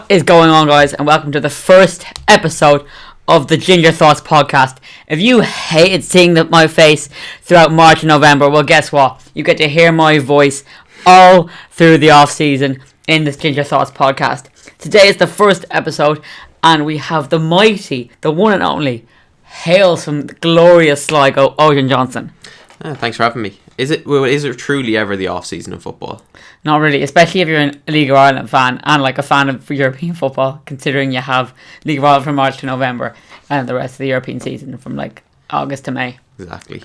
What is going on, guys, and welcome to the first episode of the Ginger Thoughts podcast. If you hated seeing my face throughout March and November, well, guess what? You get to hear my voice all through the off season in this Ginger Thoughts podcast. Today is the first episode, and we have the mighty, the one and only, hails from the glorious Sligo, Odhran Johnson. Thanks for having me. Is it truly ever the off season of football? Not really, especially if you're a League of Ireland fan and like a fan of European football, considering you have League of Ireland from March to November and the rest of the European season from like August to May. Exactly.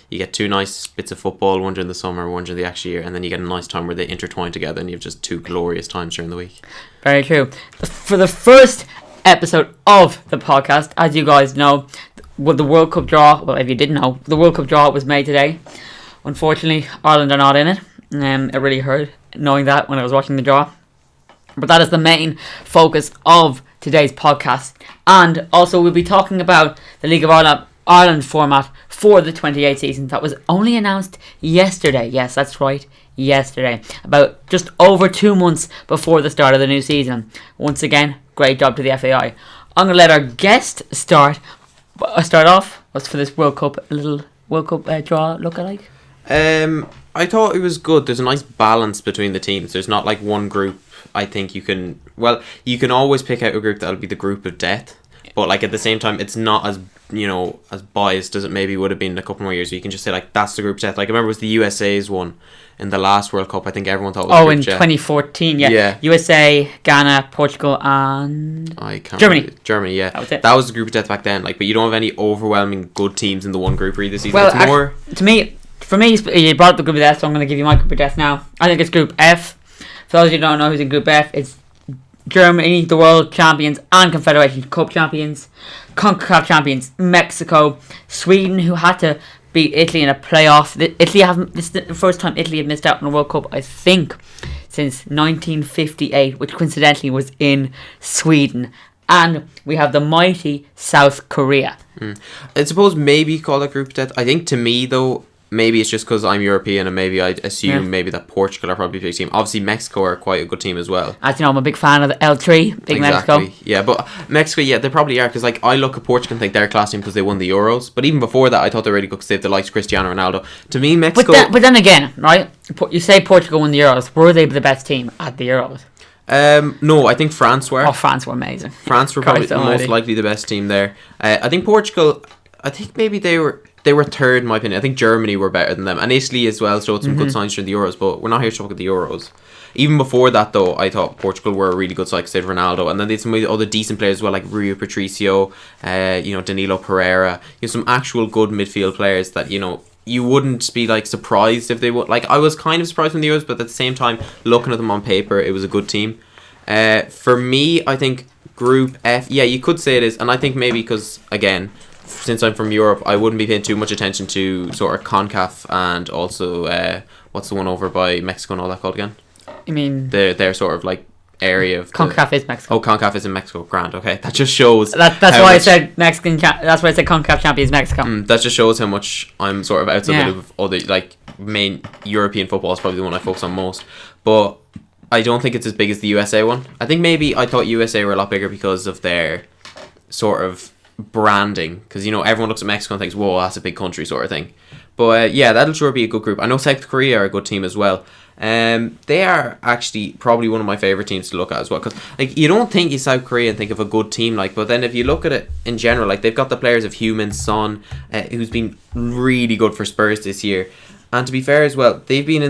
You get two nice bits of football, one during the summer, one during the actual year, and then you get a nice time where they intertwine together and you have just two glorious times during the week. Very true. For the first episode of the podcast, as you guys know, the World Cup draw, well, if you didn't know, the World Cup draw was made today. Unfortunately, Ireland are not in it. It really hurt knowing that when I was watching the draw. But that is the main focus of today's podcast. And also we'll be talking about the League of Ireland format for the 28 season that was only announced yesterday. Yes, that's right, yesterday. About just over 2 months before the start of the new season. Once again, great job to the FAI. I'm going to let our guest start off. What's for this World Cup, a little World Cup draw look alike? I thought it was good. There's a nice balance between the teams. There's not like one group. I think you can always pick out a group that'll be the group of death, but like at the same time it's not as as biased as it maybe would have been a couple more years. You can just say like that's the group of death. Like I remember it was the USA's one in the last World Cup. I think everyone thought it was in 2014, yeah. USA, Ghana, Portugal and Germany, yeah. That was the group of death back then. Like, but you don't have any overwhelming good teams in the one group either season. Well, for me, you brought up the group of death, so I'm going to give you my group of death now. I think it's Group F. For those of you who don't know who's in Group F, it's Germany, the world champions and Confederation Cup champions, CONCACAF champions, Mexico, Sweden, who had to beat Italy in a playoff. This is the first time Italy had missed out on a World Cup, I think, since 1958, which coincidentally was in Sweden. And we have the mighty South Korea. I suppose maybe call it group death. I think to me though, maybe it's just because I'm European and maybe I assume maybe that Portugal are probably a big team. Obviously Mexico are quite a good team as well. As you know, I'm a big fan of the L3, big exactly. Mexico. Yeah, but Mexico, yeah, they probably are, because like I look at Portugal and think they're a class team because they won the Euros. But even before that, I thought they were really good because they have the likes of Cristiano Ronaldo. To me, Mexico... But then again, right, you say Portugal won the Euros. Were they the best team at the Euros? No, I think France were. Oh, France were amazing. France were probably most likely the best team there. I think Portugal, I think maybe they were third in my opinion. I think Germany were better than them, and Italy as well showed some good signs during the Euros, but we're not here to talk about the Euros. Even before that though, I thought Portugal were a really good side because they had Ronaldo, and then they had some other decent players as well, like Rui Patricio, Danilo Pereira. You have some actual good midfield players that you wouldn't be like surprised if they would. Like I was kind of surprised when the Euros, but at the same time, looking at them on paper, it was a good team. For me, I think Group F, yeah, you could say it is, and I think maybe because again, since I'm from Europe, I wouldn't be paying too much attention to sort of CONCACAF and also what's the one over by Mexico and all that called again? You mean their sort of like area of CONCACAF is Mexico. Oh, CONCACAF is in Mexico. Grand. Okay, that just shows. That's why I said Mexican. That's why I said CONCACAF champion is Mexico. That just shows how much I'm sort of outside of other like main European football is probably the one I focus on most, but I don't think it's as big as the USA one. I think maybe I thought USA were a lot bigger because of their sort of branding, because everyone looks at Mexico and thinks, whoa, that's a big country sort of thing. But yeah, that'll sure be a good group. I know South Korea are a good team as well. They are actually probably one of my favourite teams to look at as well, because like you don't think you South Korea and think of a good team, like, but then if you look at it in general, like they've got the players of Heung-min Son, who's been really good for Spurs this year. And to be fair as well, they've been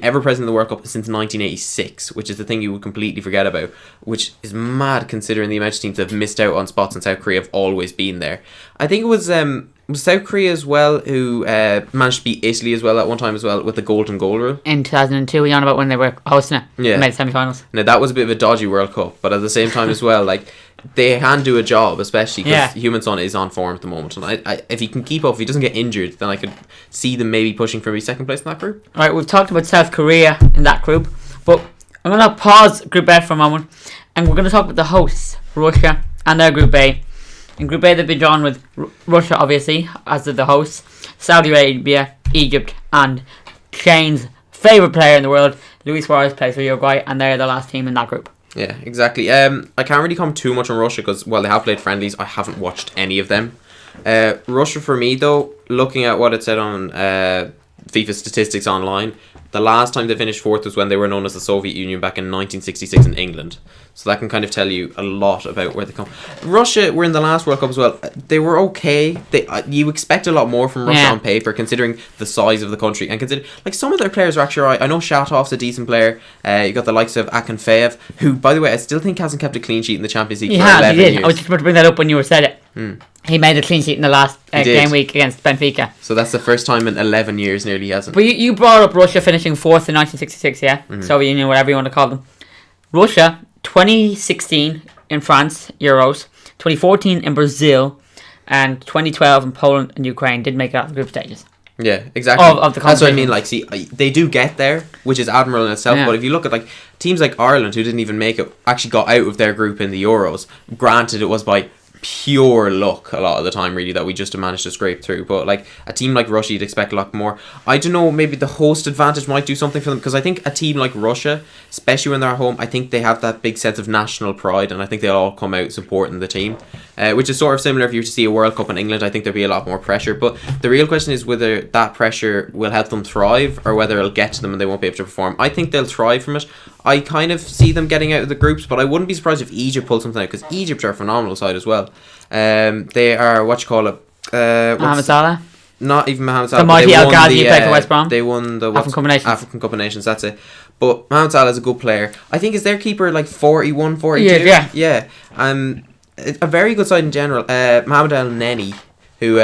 ever present in the World Cup since 1986, which is the thing you would completely forget about, which is mad considering the amount of teams that have missed out on spots in South Korea have always been there. I think it was South Korea as well who managed to beat Italy as well at one time as well with the golden goal rule. In 2002, we on about when they were hosting it. Yeah. Made semi-finals. Now that was a bit of a dodgy World Cup, but at the same time as well, like they can do a job, especially because Heung-min Son is on form at the moment, and I if he can keep up, if he doesn't get injured, then I could see them maybe pushing for second place in that group. Right, we've talked about South Korea in that group, but I'm going to pause Group F for a moment, and we're going to talk about the hosts, Russia, and their Group A. In Group A, they've been drawn with Russia, obviously, as the hosts, Saudi Arabia, Egypt, and Shane's favourite player in the world, Luis Suarez, plays for Uruguay, and they're the last team in that group. Yeah, exactly. I can't really comment too much on Russia because, well, they have played friendlies. I haven't watched any of them. Russia, for me, though, looking at what it said on FIFA statistics online, the last time they finished fourth was when they were known as the Soviet Union back in 1966 in England. So that can kind of tell you a lot about where they come. Russia were in the last World Cup as well. They were okay. You expect a lot more from Russia on paper, considering the size of the country, and consider like some of their players are actually alright. I know Shatov's a decent player. You got the likes of Akinfeev, who, by the way, I still think hasn't kept a clean sheet in the Champions League for 11 years. I was just about to bring that up when you said it. He made a clean sheet in the last game week against Benfica. So that's the first time in 11 years nearly he hasn't. But you brought up Russia finishing fourth in 1966, yeah? Soviet Union, whatever you want to call them. Russia, 2016 in France, Euros, 2014 in Brazil, and 2012 in Poland and Ukraine did make it out of the group stages. Yeah, exactly. Of the That's what I mean. Like, see, they do get there, which is admirable in itself. But if you look at like teams like Ireland, who didn't even make it, actually got out of their group in the Euros. Granted, it was by pure luck a lot of the time, really, that we just managed to scrape through. But like a team like Russia, you'd expect a lot more. I don't know, maybe the host advantage might do something for them, because I think a team like Russia, especially when they're at home, I think they have that big sense of national pride, and I think they'll all come out supporting the team, which is sort of similar if you were to see a World Cup in England. I think there'd be a lot more pressure, but the real question is whether that pressure will help them thrive or whether it'll get to them and they won't be able to perform. I think they'll thrive from it. I kind of see them getting out of the groups, but I wouldn't be surprised if Egypt pulled something out, because Egypt are a phenomenal side as well. They are, Mohamed Salah? Not even Mohamed Salah. The mighty El Ghazi played for West Brom. They won the African Cup of Nations, that's it. But Mohamed Salah is a good player. I think is their keeper like 41, 42? Yeah. A very good side in general. Mohamed El Neni, who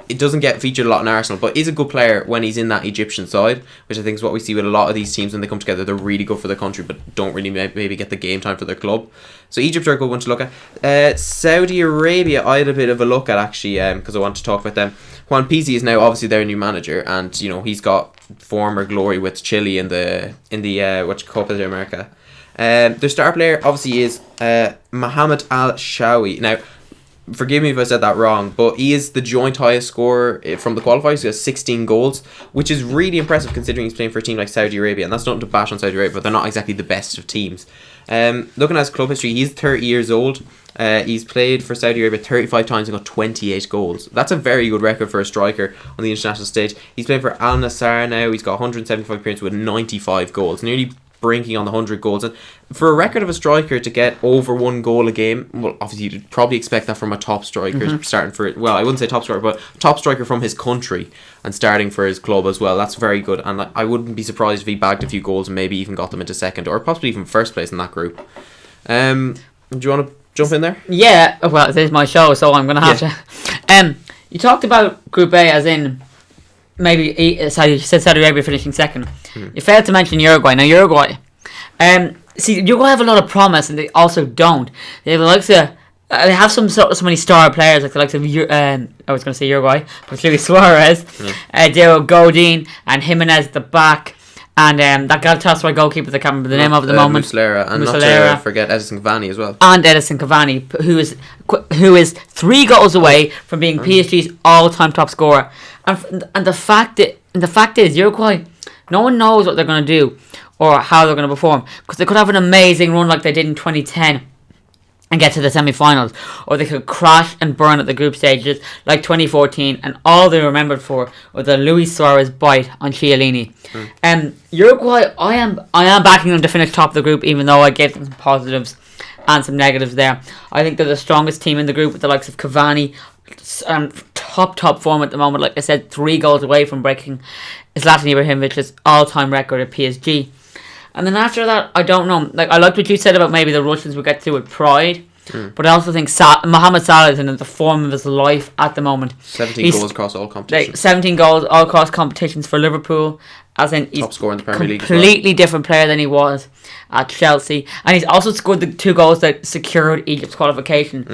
it doesn't get featured a lot in Arsenal, but is a good player when he's in that Egyptian side, which I think is what we see with a lot of these teams when they come together. They're really good for their country, but don't really maybe get the game time for their club. So Egypt are a good one to look at. Saudi Arabia, I had a bit of a look at actually, because I want to talk about them. Juan Pizzi is now obviously their new manager, and he's got former glory with Chile in the Copa de America. Their star player obviously is Mohamed Al Shawi. Now, forgive me if I said that wrong, but he is the joint highest scorer from the qualifiers. He has 16 goals, which is really impressive considering he's playing for a team like Saudi Arabia, and that's nothing to bash on Saudi Arabia, but they're not exactly the best of teams. Looking at his club history, he's 30 years old. He's played for Saudi Arabia 35 times and got 28 goals. That's a very good record for a striker on the international stage. He's played for Al Nassr now. He's got 175 appearances with 95 goals, nearly brinking on the 100 goals. And for a record of a striker to get over one goal a game, well, obviously you'd probably expect that from a top striker starting for it. Well, I wouldn't say top striker, but top striker from his country and starting for his club as well. That's very good, and I wouldn't be surprised if he bagged a few goals and maybe even got them into second or possibly even first place in that group. Do you want to jump in there? Yeah, well, this is my show, so I'm gonna have to. You talked about Group A as in maybe you said Saudi Arabia finishing second. You failed to mention Uruguay. Now Uruguay, Uruguay have a lot of promise, and they also don't. They have so many star players, like the likes of I was going to say Uruguay, but Luis Suarez, Diego Godin, and Jimenez at the back, and that Galatasaray goalkeeper that I can't remember the name of at the moment. Muslera, and Muslera. Not to forget Edison Cavani as well. And Edison Cavani, who is 3 goals away from being PSG's all-time top scorer. And the fact is, Uruguay, no one knows what they're going to do or how they're going to perform, because they could have an amazing run like they did in 2010 and get to the semi-finals, or they could crash and burn at the group stages like 2014, and all they remembered for was the Luis Suarez bite on Chiellini. Uruguay, I am backing them to finish top of the group, even though I gave them some positives and some negatives there. I think they're the strongest team in the group with the likes of Cavani, top form at the moment. Like I said, 3 goals away from breaking Zlatan Ibrahimovic's all-time record at PSG. And then after that, I don't know. Like, I liked what you said about maybe the Russians would get through with pride, but I also think Mohamed Salah is in the form of his life at the moment. 17 goals across all competitions. Like 17 goals all across competitions for Liverpool. As in, he's top scorer in the Premier League. Completely different player than he was at Chelsea, and he's also scored the 2 goals that secured Egypt's qualification.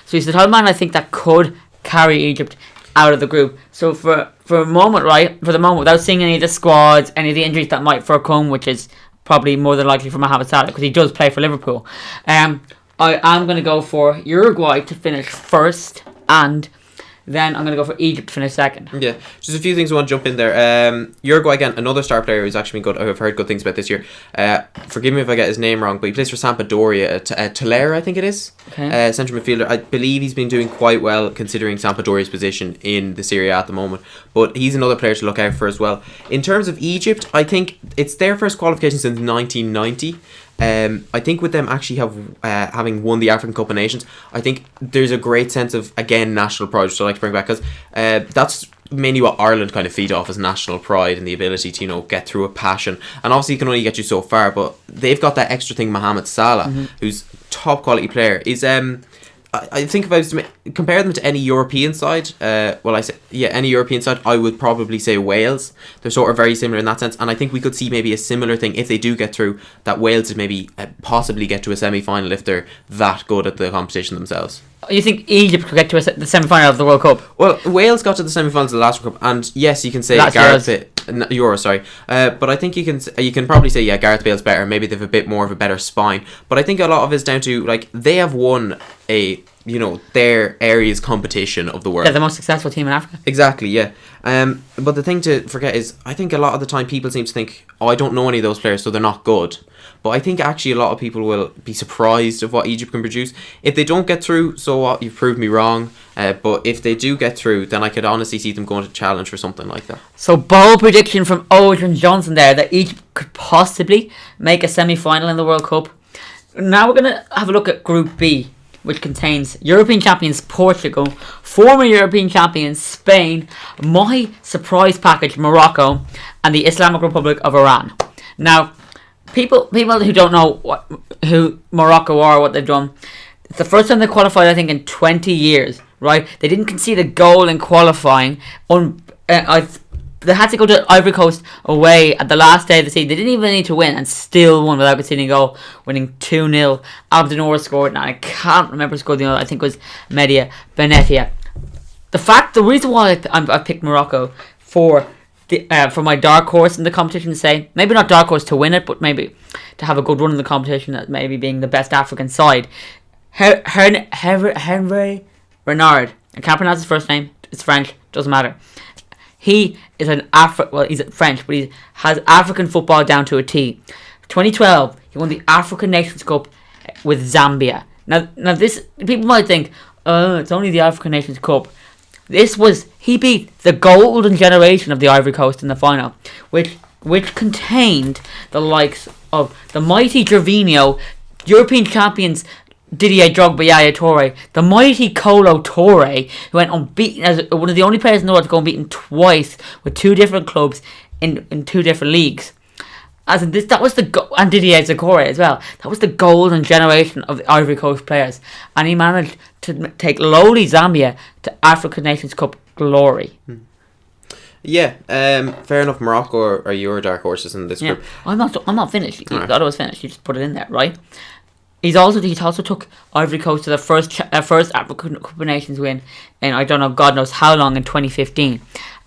So he's the type of man I think that could carry Egypt out of the group. So for the moment, without seeing any of the squads, any of the injuries that might come, which is probably more than likely for Mohamed Salah because he does play for Liverpool, I am going to go for Uruguay to finish first and Then I'm going to go for Egypt to finish second. Yeah, just a few things I want to jump in there. Uruguay, again, another star player who's actually been good. I've heard good things about this year. Forgive me if I get his name wrong, but he plays for Sampdoria. Tolera, I think it is. Okay. Central midfielder. I believe he's been doing quite well considering Sampdoria's position in the Serie A at the moment. But he's another player to look out for as well. In terms of Egypt, I think it's their first qualification since 1990. I think with them actually having won the African Cup of Nations, I think there's a great sense of, again, national pride, which I like to bring back, because that's mainly what Ireland kind of feed off, as national pride and the ability to, you know, get through a passion. And obviously it can only get you so far, but they've got that extra thing. Mohamed Salah, who's top quality player, is I think if I was to compare them to any European side, any European side, I would probably say Wales. They're sort of very similar in that sense, and I think we could see maybe a similar thing if they do get through, that Wales would maybe possibly get to a semi-final if they're that good at the competition themselves. You think Egypt could get to the semi-final of the World Cup? Well, Wales got to the semi-finals of the last World Cup, and yes, you can say But I think you can probably say, Gareth Bale's better. Maybe they have a bit more of a better spine. But I think a lot of it's down to, like, they have won their area's competition of the world. They're the most successful team in Africa. Exactly, yeah. But the thing to forget is, I think a lot of the time people seem to think, I don't know any of those players, so they're not good. But I think actually a lot of people will be surprised of what Egypt can produce. If they don't get through, so what? You've proved me wrong. But if they do get through, then I could honestly see them going to challenge for something like that. So, bold prediction from Odhran Johnson there that Egypt could possibly make a semi-final in the World Cup. Now we're going to have a look at Group B, which contains European champions Portugal, former European champions Spain, my surprise package Morocco, and the Islamic Republic of Iran. Now, people who don't know who Morocco are, what they've done, it's the first time they qualified, I think, in 20 years, right? They didn't concede a goal in qualifying. They had to go to Ivory Coast away at the last day of the season. They didn't even need to win and still won without conceding a goal, winning 2-0. Abdenour scored, and I can't remember who scored the other. I think it was Media Benetia. The reason why I picked Morocco for my dark horse in the competition, to say, maybe not dark horse to win it, but maybe to have a good run in the competition, as maybe being the best African side. Henry Renard. I can't pronounce his first name. It's French. Doesn't matter. He is he's French, but he has African football down to a T. 2012, he won the African Nations Cup with Zambia. Now this, people might think, it's only the African Nations Cup. He beat the golden generation of the Ivory Coast in the final, which contained the likes of the mighty Gervinho, European champions Didier Drogba, Yaya Toure, the mighty Kolo Toure, who went unbeaten as one of the only players in the world to go unbeaten twice with two different clubs in two different leagues. As in this, and Didier Zagore as well. That was the golden generation of the Ivory Coast players, and he managed to take lowly Zambia to African Nations Cup glory. Yeah, fair enough. Morocco are your dark horses in this group. I'm not finished. You thought I was finished. You just put it in there, right? He also took Ivory Coast to the first African Cup of Nations win in, I don't know, God knows how long, in 2015.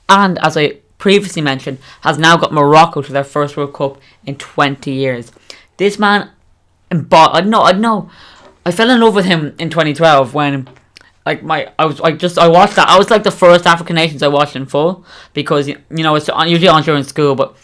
And as I previously mentioned, has now got Morocco to their first World Cup in 20 years. This man, I fell in love with him in 2012 when, I watched that. I was like the first African nations I watched in full, because it's usually on during school, but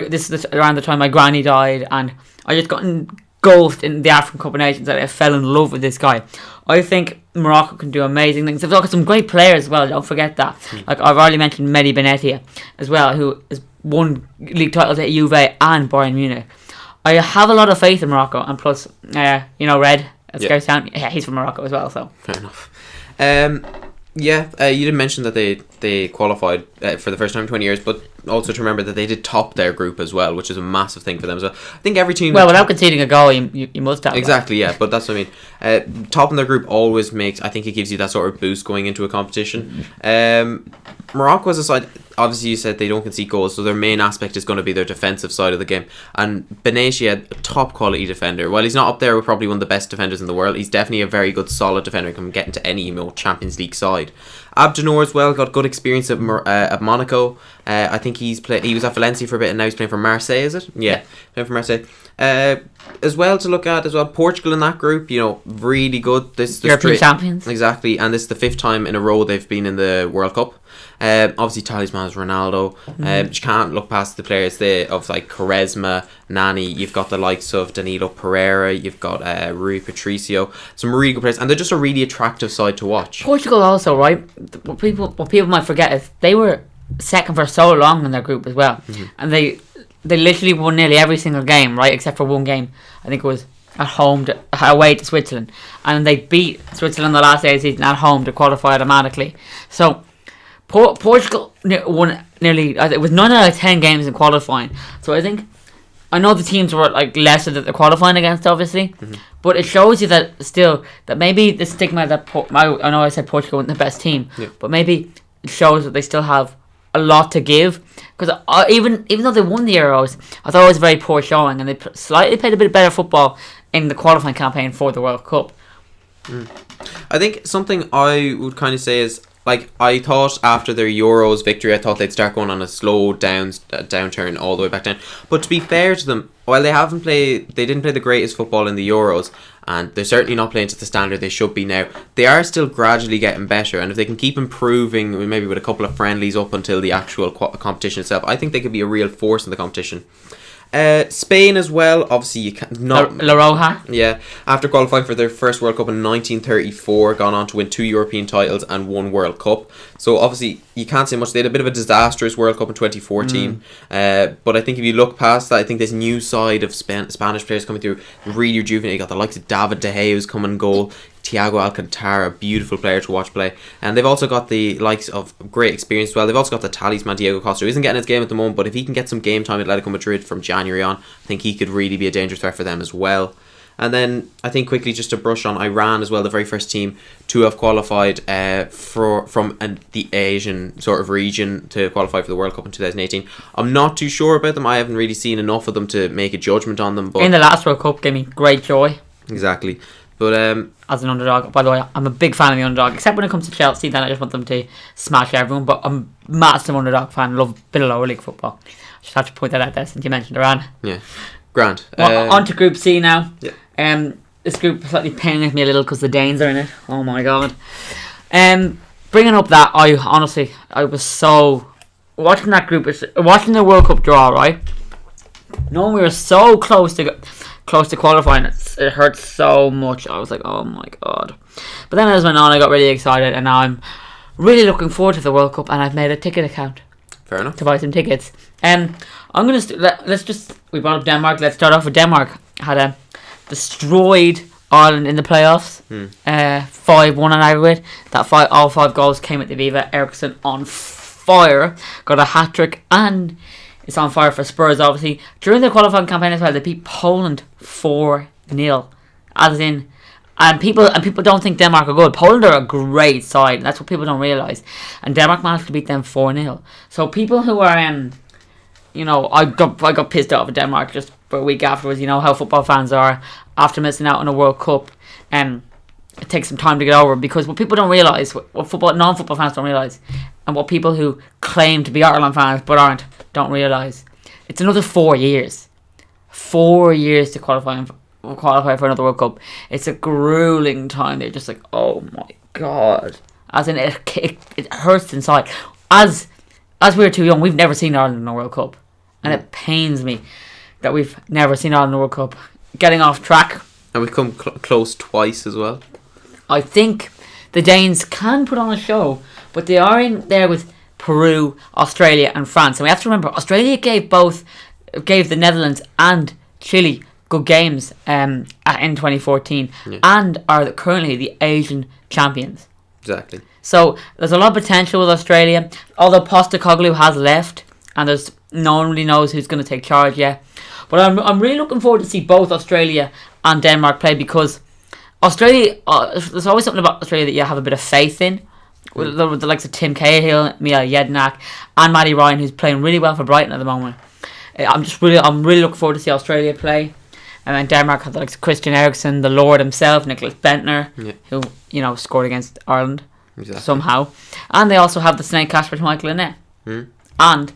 this is around the time my granny died, and I just got engulfed in the African Cup of Nations, and I fell in love with this guy. I think Morocco can do amazing things. They've got some great players as well, don't forget that. Like I've already mentioned Mehdi Benetia as well, who has won league titles at Juve and Bayern Munich. I have a lot of faith in Morocco, and plus, Red, he's from Morocco as well, so. Fair enough. You didn't mention that they qualified for the first time in 20 years, but also to remember that they did top their group as well, which is a massive thing for them. So I think every team... Well, without conceding a goal, you must have. Exactly, yeah, but that's what I mean. Topping their group always makes... I think it gives you that sort of boost going into a competition. Morocco as a side... Obviously, you said they don't concede goals, so their main aspect is going to be their defensive side of the game. And Benatia, a top quality defender. While he's not up there with probably one of the best defenders in the world, he's definitely a very good, solid defender and can get into any Champions League side. Abdenour as well, got good experience at Monaco. I think he was at Valencia for a bit, and now he's playing for Marseille, is it? Yeah, playing for Marseille. as well to look at as well. Portugal in that group, really good. This European champions. Exactly, and this is the 5th time in a row they've been in the World Cup. Obviously, talisman is Ronaldo. You can't look past the players there of like Quaresma, Nani. You've got the likes of Danilo Pereira. You've got Rui Patricio. Some really good players, and they're just a really attractive side to watch. Portugal also, right? What people might forget is they were second for so long in their group as well, and they literally won nearly every single game, right, except for one game. I think it was away to Switzerland, and they beat Switzerland the last day of the season at home to qualify automatically. So Portugal won nearly, it was 9 out of 10 games in qualifying. So I know the teams were like lesser that they're qualifying against, obviously, but it shows you that maybe the stigma that I know I said Portugal wasn't the best team, but maybe it shows that they still have a lot to give. Because even though they won the Euros, I thought it was a very poor showing, and they slightly played a bit better football in the qualifying campaign for the World Cup. I think something I would kind of say is, like, I thought after their Euros victory, I thought they'd start going on a slow downturn all the way back down. But to be fair to them, while they didn't play the greatest football in the Euros, and they're certainly not playing to the standard they should be now, they are still gradually getting better. And if they can keep improving, maybe with a couple of friendlies up until the actual competition itself, I think they could be a real force in the competition. Spain as well, obviously you can't not La Roja. Yeah, after qualifying for their first World Cup in 1934, gone on to win 2 European titles and 1 World Cup. So obviously you can't say much. They had a bit of a disastrous World Cup in 2014. But I think if you look past that, I think this new side of Spanish players coming through really rejuvenated. You got the likes of David De Gea who's coming goal. Thiago Alcantara, beautiful player to watch play. And they've also got the likes of great experience as well. They've also got the talisman Diego Costa, who isn't getting his game at the moment, but if he can get some game time at Atletico Madrid from January on, I think he could really be a dangerous threat for them as well. And then I think quickly just to brush on Iran as well, the very first team to have qualified from the Asian sort of region to qualify for the World Cup in 2018. I'm not too sure about them. I haven't really seen enough of them to make a judgment on them. But in the last World Cup gave me great joy. Exactly. But as an underdog, by the way, I'm a big fan of the underdog, except when it comes to Chelsea, then I just want them to smash everyone. But I'm a massive underdog fan, love a bit of lower league football. I just have to point that out there since you mentioned Iran. Yeah, grand. On to Group C now. Yeah. This group is slightly paining me a little because the Danes are in it. Oh my god. Bringing up that, I was so watching that group, watching the World Cup draw, right? Knowing we were so close to qualifying, it hurt so much. I was like, oh my god. But then as went on, I got really excited, and now I'm really looking forward to the World Cup, and I've made a ticket account. Fair enough. To buy some tickets. I'm gonna we brought up Denmark. Let's start off with Denmark. Had destroyed Ireland in the playoffs. 5-1 on aggregate. All 5 goals came at the Viva. Eriksson on fire, got a hat trick, and it's on fire for Spurs, obviously. During the qualifying campaign as well, they beat Poland 4-0. As in, and people don't think Denmark are good. Poland are a great side, and that's what people don't realise. And Denmark managed to beat them 4-0. So people who are, I got pissed off at Denmark just for a week afterwards. You know how football fans are after missing out on a World Cup, and it takes some time to get over. Because what people don't realise, what non-football fans don't realise, and what people who claim to be Ireland fans but aren't, don't realise, it's another 4 years. 4 years to qualify for another World Cup. It's a grueling time. They're just like, oh my god. As in, it hurts inside. As we were too young, we've never seen Ireland in a World Cup. And it pains me that we've never seen Ireland in a World Cup. Getting off track. And we've come close twice as well. I think the Danes can put on a show, but they are in there with Peru, Australia and France. And we have to remember, Australia gave the Netherlands and Chile good games in 2014, and are currently the Asian champions. Exactly. So there's a lot of potential with Australia, although Postecoglou has left, and no one really knows who's going to take charge yet. But I'm really looking forward to see both Australia and Denmark play, because Australia, there's always something about Australia that you have a bit of faith in. With the likes of Tim Cahill, Mia Jednak, and Matty Ryan, who's playing really well for Brighton at the moment. I'm really looking forward to see Australia play. And then Denmark have the likes of Christian Eriksen, the Lord himself, Nicholas Bentner, who scored against Ireland somehow. And they also have the snake Casper Michael Annette. And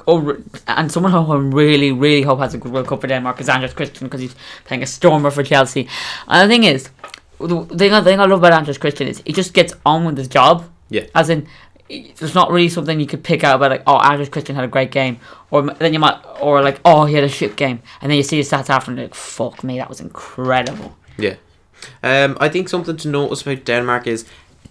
and someone who I really, really hope has a good World Cup for Denmark is Anders Christian, because he's playing a stormer for Chelsea. And the thing is, the thing I love about Anders Christian is he just gets on with his job. Yeah. As in, there's not really something you could pick out about, like, oh, Anders Christian had a great game, or then you might, or like, oh, he had a shit game, and then you see his stats after and you're like, fuck me, that was incredible. Yeah. I think something to notice about Denmark is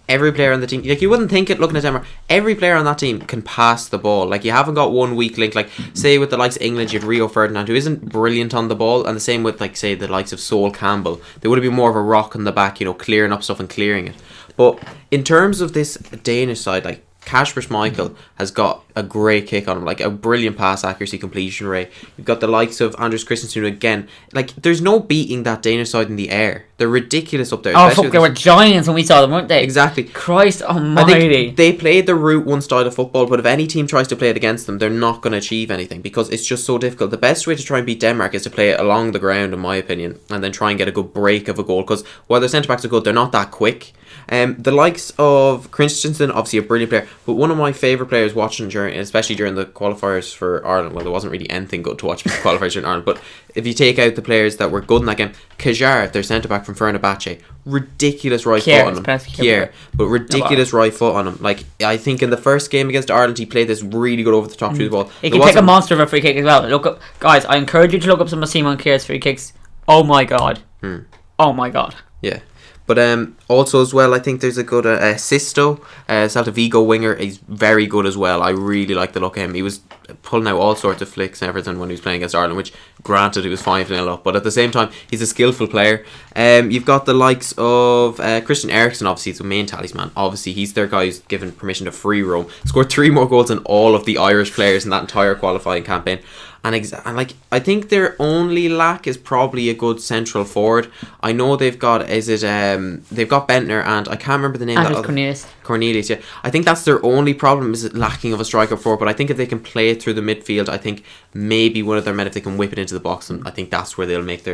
every player on the team, like, you wouldn't think it looking at Denmark, every player on that team can pass the ball. Like, you haven't got one weak link. Like, say with the likes of England, you have Rio Ferdinand, who isn't brilliant on the ball, and the same with, like, say the likes of Sol Campbell. They would have been more of a rock in the back, you know, clearing up stuff and clearing it. But in terms of this Danish side, like, Kasper Schmeichel has got a great kick on him, like a brilliant pass accuracy, completion rate. You've got the likes of Anders Christensen, who, again, like, there's no beating that Danish side in the air. They're ridiculous up there. Oh fuck, they were giants when we saw them, weren't they? Exactly. Christ almighty. I think they played the Route 1 style of football, but if any team tries to play it against them, they're not going to achieve anything, because it's just so difficult. The best way to try and beat Denmark is to play it along the ground, in my opinion, and then try and get a good break of a goal, because while their centre-backs are good, they're not that quick. The likes of Christensen, obviously a brilliant player, but one of my favourite players watching especially during the qualifiers for Ireland, well, there wasn't really anything good to watch with the qualifiers during Ireland, but if you take out the players that were good in that game, Kajar, their centre-back from Fenerbahce, ridiculous right foot on him. But ridiculous right foot on him. Like, I think in the first game against Ireland, he played this really good over the top through the ball. He can take a monster of a free kick as well. Look up, guys, I encourage you to look up some of Simon Kjær's free kicks. Oh my god. Oh my god. Yeah. But also as well, I think there's a good Sisto, Celta Vigo winger. He's very good as well. I really like the look of him. He was pulling out all sorts of flicks and everything when he was playing against Ireland, which, granted, he was 5-0 up. But at the same time, he's a skillful player. You've got the likes of Christian Eriksen, obviously, he's the main talisman. Obviously, he's their guy who's given permission to free roam. Scored 3 more goals than all of the Irish players in that entire qualifying campaign. And like, I think their only lack is probably a good central forward. I know they've got they've got Bentner, and I can't remember the name. Cornelius, yeah. I think that's their only problem, is lacking of a striker forward. But I think if they can play it through the midfield, I think maybe one of their men, if they can whip it into the box, and I think that's where they'll make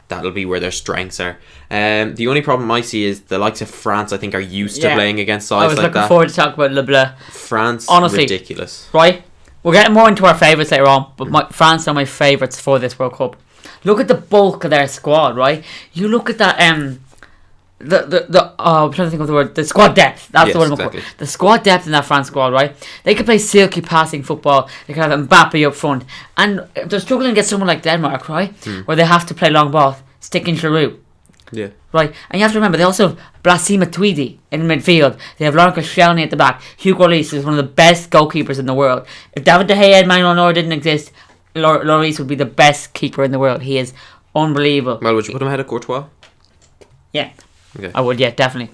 that'll be where their strengths are. The only problem I see is the likes of France, I think, are used to playing against sides like that. I was looking forward to talk about Le Bleu. France, honestly, ridiculous. Right? We're getting more into our favourites later on, but France are my favourites for this World Cup. Look at the bulk of their squad, right? You look at that, I'm trying to think of the word, the squad depth. That's the word I'm looking for. The squad depth in that France squad, right? They can play silky passing football. They can have Mbappe up front, and they're struggling to get someone like Denmark, right? Where they have to play long ball, sticking Giroud. Yeah. Right, and you have to remember, they also have Blasima Tweedy in midfield. They have Lorcan Koscielny at the back. Hugo Lloris is one of the best goalkeepers in the world. If David De Gea and Manuel Neuer didn't exist, Lloris would be the best keeper in the world. He is unbelievable. Well, would you put him ahead of Courtois? Yeah. Okay. I would, yeah, definitely.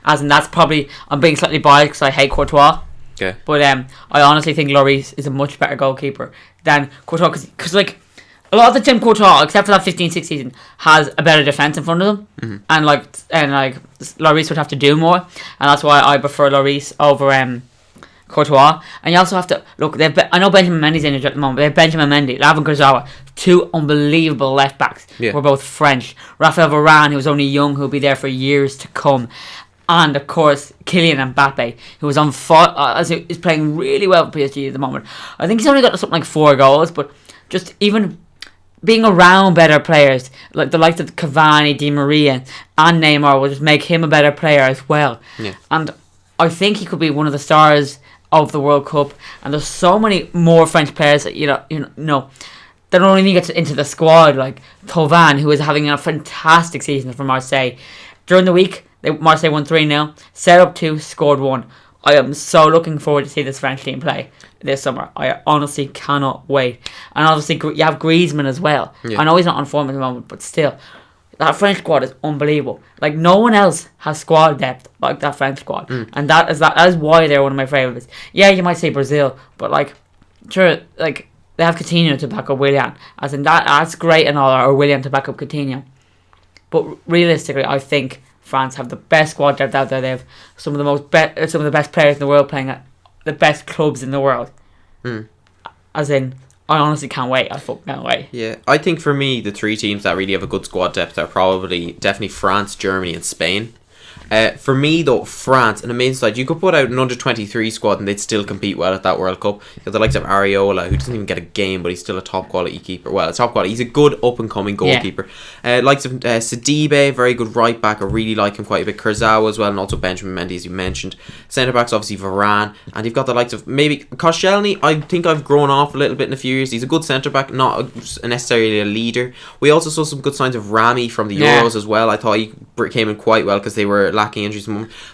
As in, that's probably, I'm being slightly biased because I hate Courtois. Okay. But I honestly think Lloris is a much better goalkeeper than Courtois, because like, a lot of the time Courtois, except for that 15-16 season, has a better defence in front of them, and Lloris would have to do more, and that's why I prefer Lloris over Courtois. And you also have to look. I know Benjamin Mendy's injured at the moment, but they have Benjamin Mendy, Lavin Kurzawa, 2 unbelievable left backs. Yeah. We're both French. Raphael Varane, who's only young, who'll be there for years to come. And of course, Kylian Mbappe, who is on fire, is playing really well for PSG at the moment. I think he's only got something like 4 goals, but just even being around better players, like the likes of Cavani, Di Maria, and Neymar, will just make him a better player as well. Yeah. And I think he could be one of the stars of the World Cup. And there's so many more French players that that don't even get into the squad, like Thauvin, who is having a fantastic season for Marseille. During the week, Marseille won 3-0, set up 2, scored 1. I am so looking forward to see this French team play this summer. I honestly cannot wait. And obviously you have Griezmann as well. Yeah. I know he's not on form at the moment, but still, that French squad is unbelievable. Like, no one else has squad depth like that French squad, and that is why they're one of my favourites. Yeah, you might say Brazil, but like, sure, like they have Coutinho to back up Willian, as in that's great and all, or Willian to back up Coutinho. But realistically, I think France have the best squad depth out there. They have some of the best players in the world playing at the best clubs in the world. As in, I honestly can't wait. I fucking can't wait. Yeah, I think for me, the 3 teams that really have a good squad depth are definitely France, Germany, and Spain. For me, though, France, an amazing side. You could put out an under-23 squad and they'd still compete well at that World Cup. You have the likes of Areola, who doesn't even get a game, but he's still a top-quality keeper. Well, a top quality. He's a good up-and-coming goalkeeper. Likes of Sidibe, very good right-back. I really like him quite a bit. Kurzawa as well, and also Benjamin Mendy, as you mentioned. Centre-backs, obviously, Varane. And you've got the likes of maybe Koscielny. I think I've grown off a little bit in a few years. He's a good centre-back, not necessarily a leader. We also saw some good signs of Rami from the Euros as well. I thought he came in quite well because they were lacking injuries.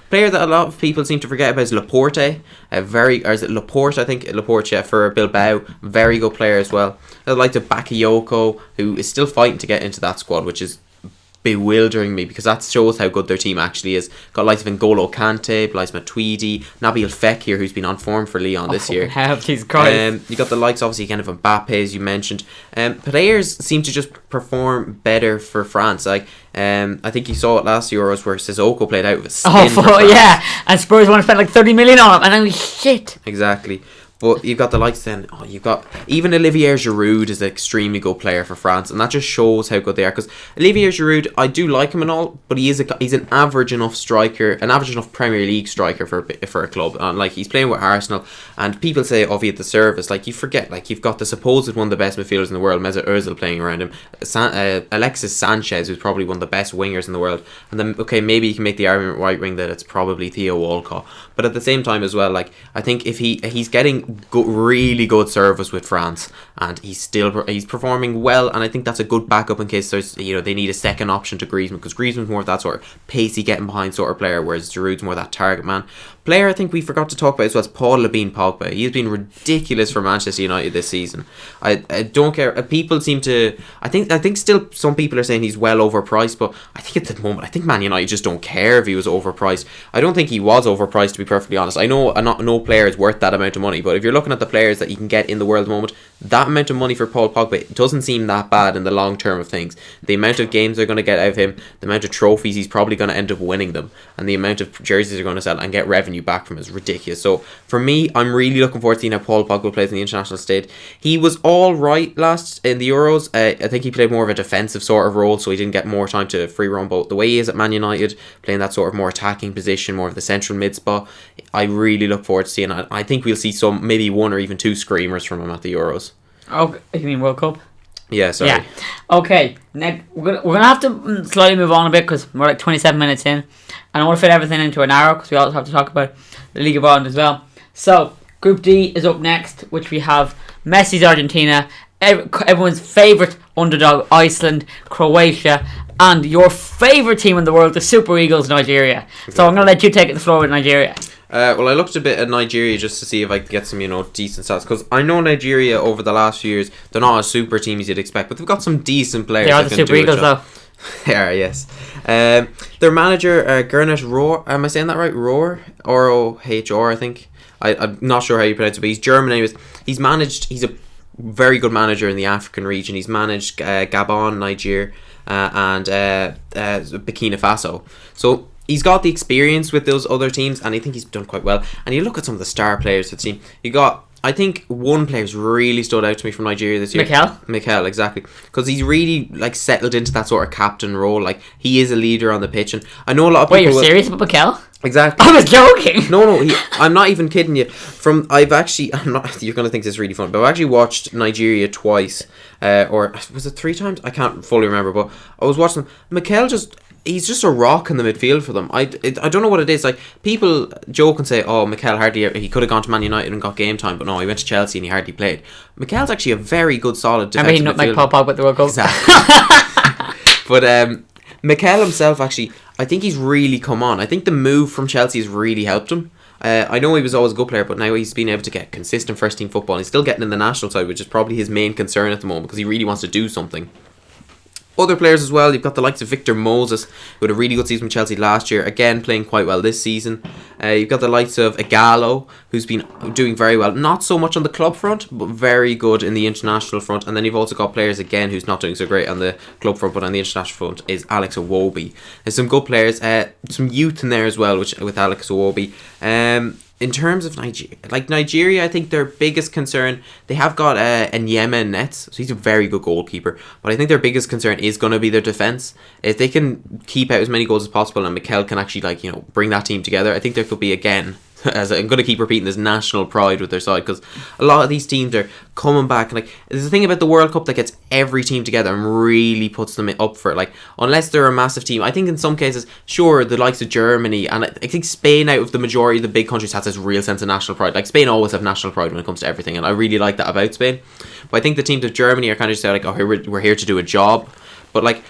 Player that a lot of people seem to forget about is Laporte. Or is it Laporte? I think Laporte, for Bilbao. Very good player as well. I like to Bakayoko, who is still fighting to get into that squad, which is bewildering me because that shows how good their team actually is. Got likes of N'Golo Kante, Blaise Matuidi, Nabil Fekir, who's been on form for Lyon this year. He's great. You got the likes, obviously, again of Mbappe, as you mentioned. Players seem to just perform better for France. Like, I think you saw it last Euros where Sissoko played out of his skin. Yeah, and Spurs want to spend like 30 million on him, and I'm shit. Exactly. But you've got the likes then. You've got even Olivier Giroud is an extremely good player for France, and that just shows how good they are. Because Olivier Giroud, I do like him and all, but he's an average enough striker, an average enough Premier League striker for a club. And like he's playing with Arsenal, and people say, "Oh, he had the service." Like you forget, like you've got the supposed one of the best midfielders in the world, Mesut Ozil, playing around him. Alexis Sanchez, who's probably one of the best wingers in the world, and then maybe you can make the argument right wing that it's probably Theo Walcott. But at the same time as well, like I think if he's getting really good service with France, and he's performing well, and I think that's a good backup in case there's they need a second option to Griezmann, because Griezmann's more of that sort of pacey, getting behind sort of player, whereas Giroud's more that target man. Player I think we forgot to talk about as well is Paul Labine Pogba. He's been ridiculous for Manchester United this season. I don't care. People seem to. I think still some people are saying he's well overpriced, but I think at the moment, I think Man United just don't care if he was overpriced. I don't think he was overpriced, to be perfectly honest. I know no player is worth that amount of money, but if you're looking at the players that you can get in the world at the moment, that amount of money for Paul Pogba doesn't seem that bad in the long term of things. The amount of games they're going to get out of him, the amount of trophies he's probably going to end up winning them, and the amount of jerseys they're going to sell and get revenue back from is ridiculous. So for me, I'm really looking forward to seeing how Paul Pogba plays in the international stage. He was all right last in the Euros. I think he played more of a defensive sort of role, so he didn't get more time to free run. But the way he is at Man United, playing that sort of more attacking position, more of the central mid spot, I really look forward to seeing it. I think we'll see maybe one or even two screamers from him at the Euros. Oh, you mean World Cup? Yeah, sorry. Yeah. Okay, now we're gonna have to slightly move on a bit because we're like 27 minutes in, and I want to fit everything into an hour because we also have to talk about the League of Ireland as well. So Group D is up next, which we have Messi's Argentina, everyone's favourite underdog Iceland, Croatia, and your favourite team in the world, the Super Eagles, Nigeria. Exactly. So I'm going to let you take the floor with Nigeria. Well, I looked a bit at Nigeria just to see if I could get some, decent stats. Because I know Nigeria over the last few years, they're not a super team as you'd expect, but they've got some decent players. They are the Super Eagles, though. They are, yes. Their manager, Gernot Rohr, am I saying that right? Rohr? R-O-H-R, I think. I'm not sure how you pronounce it, but he's German anyways. He's a very good manager in the African region. He's managed Gabon, Niger, and Burkina Faso. So he's got the experience with those other teams, and I think he's done quite well. And you look at some of the star players for the team. I think one player's really stood out to me from Nigeria this year. Mikel, exactly. Because he's really settled into that sort of captain role. Like, he is a leader on the pitch. And I know a lot of people... Wait, you're serious about Mikel? Exactly. I was joking. No, I'm not even kidding you. You're going to think this is really fun, but I've actually watched Nigeria twice. Or was it 3 times? I can't fully remember, but I was watching them. Mikel he's just a rock in the midfield for them. I don't know what it is. Like, people joke and say, "Oh, Mikel he could have gone to Man United and got game time," but no, he went to Chelsea and he hardly played. Mikel's actually a very good, solid defensive midfielder. I mean, not like Paul Pogba at the World Cup. Exactly. But Mikel himself, actually, I think he's really come on. I think the move from Chelsea has really helped him. I know he was always a good player, but now he's been able to get consistent first team football. He's still getting in the national side, which is probably his main concern at the moment because he really wants to do something. Other players as well, you've got the likes of Victor Moses, who had a really good season with Chelsea last year, again playing quite well this season. You've got the likes of Igalo, who's been doing very well, not so much on the club front, but very good in the international front. And then you've also got players again who's not doing so great on the club front, but on the international front is Alex Iwobi. There's some good players, some youth in there as well, with Alex Iwobi. in terms of Nigeria, I think their biggest concern, they have got Nyema in nets, so he's a very good goalkeeper, but I think their biggest concern is going to be their defence. If they can keep out as many goals as possible and Mikel can actually bring that team together, I think there could be, again, as I'm going to keep repeating, this national pride with their side, because a lot of these teams are coming back. Like, there's the thing about the World Cup that gets every team together and really puts them up for it. Like, unless they're a massive team, I think in some cases, sure, the likes of Germany and I think Spain, out of the majority of the big countries, has this real sense of national pride. Like, Spain always have national pride when it comes to everything, and I really like that about Spain. But I think the teams of Germany are kind of just like, oh, we're here to do a job. But like,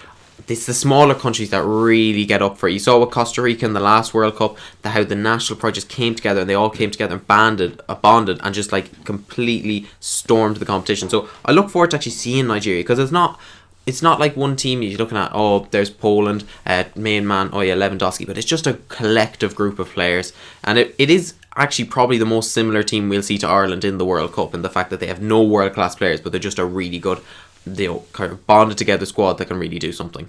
it's the smaller countries that really get up for it. You saw with Costa Rica in the last World Cup, how the national pride just came together, and they all came together and bonded and just like completely stormed the competition. So I look forward to actually seeing Nigeria, because it's not like one team you're looking at, oh, there's Poland, main man, oh yeah, Lewandowski, but it's just a collective group of players, and it is actually probably the most similar team we'll see to Ireland in the World Cup, in the fact that they have no world class players, but they're just a really good, kind of bonded together squad that can really do something.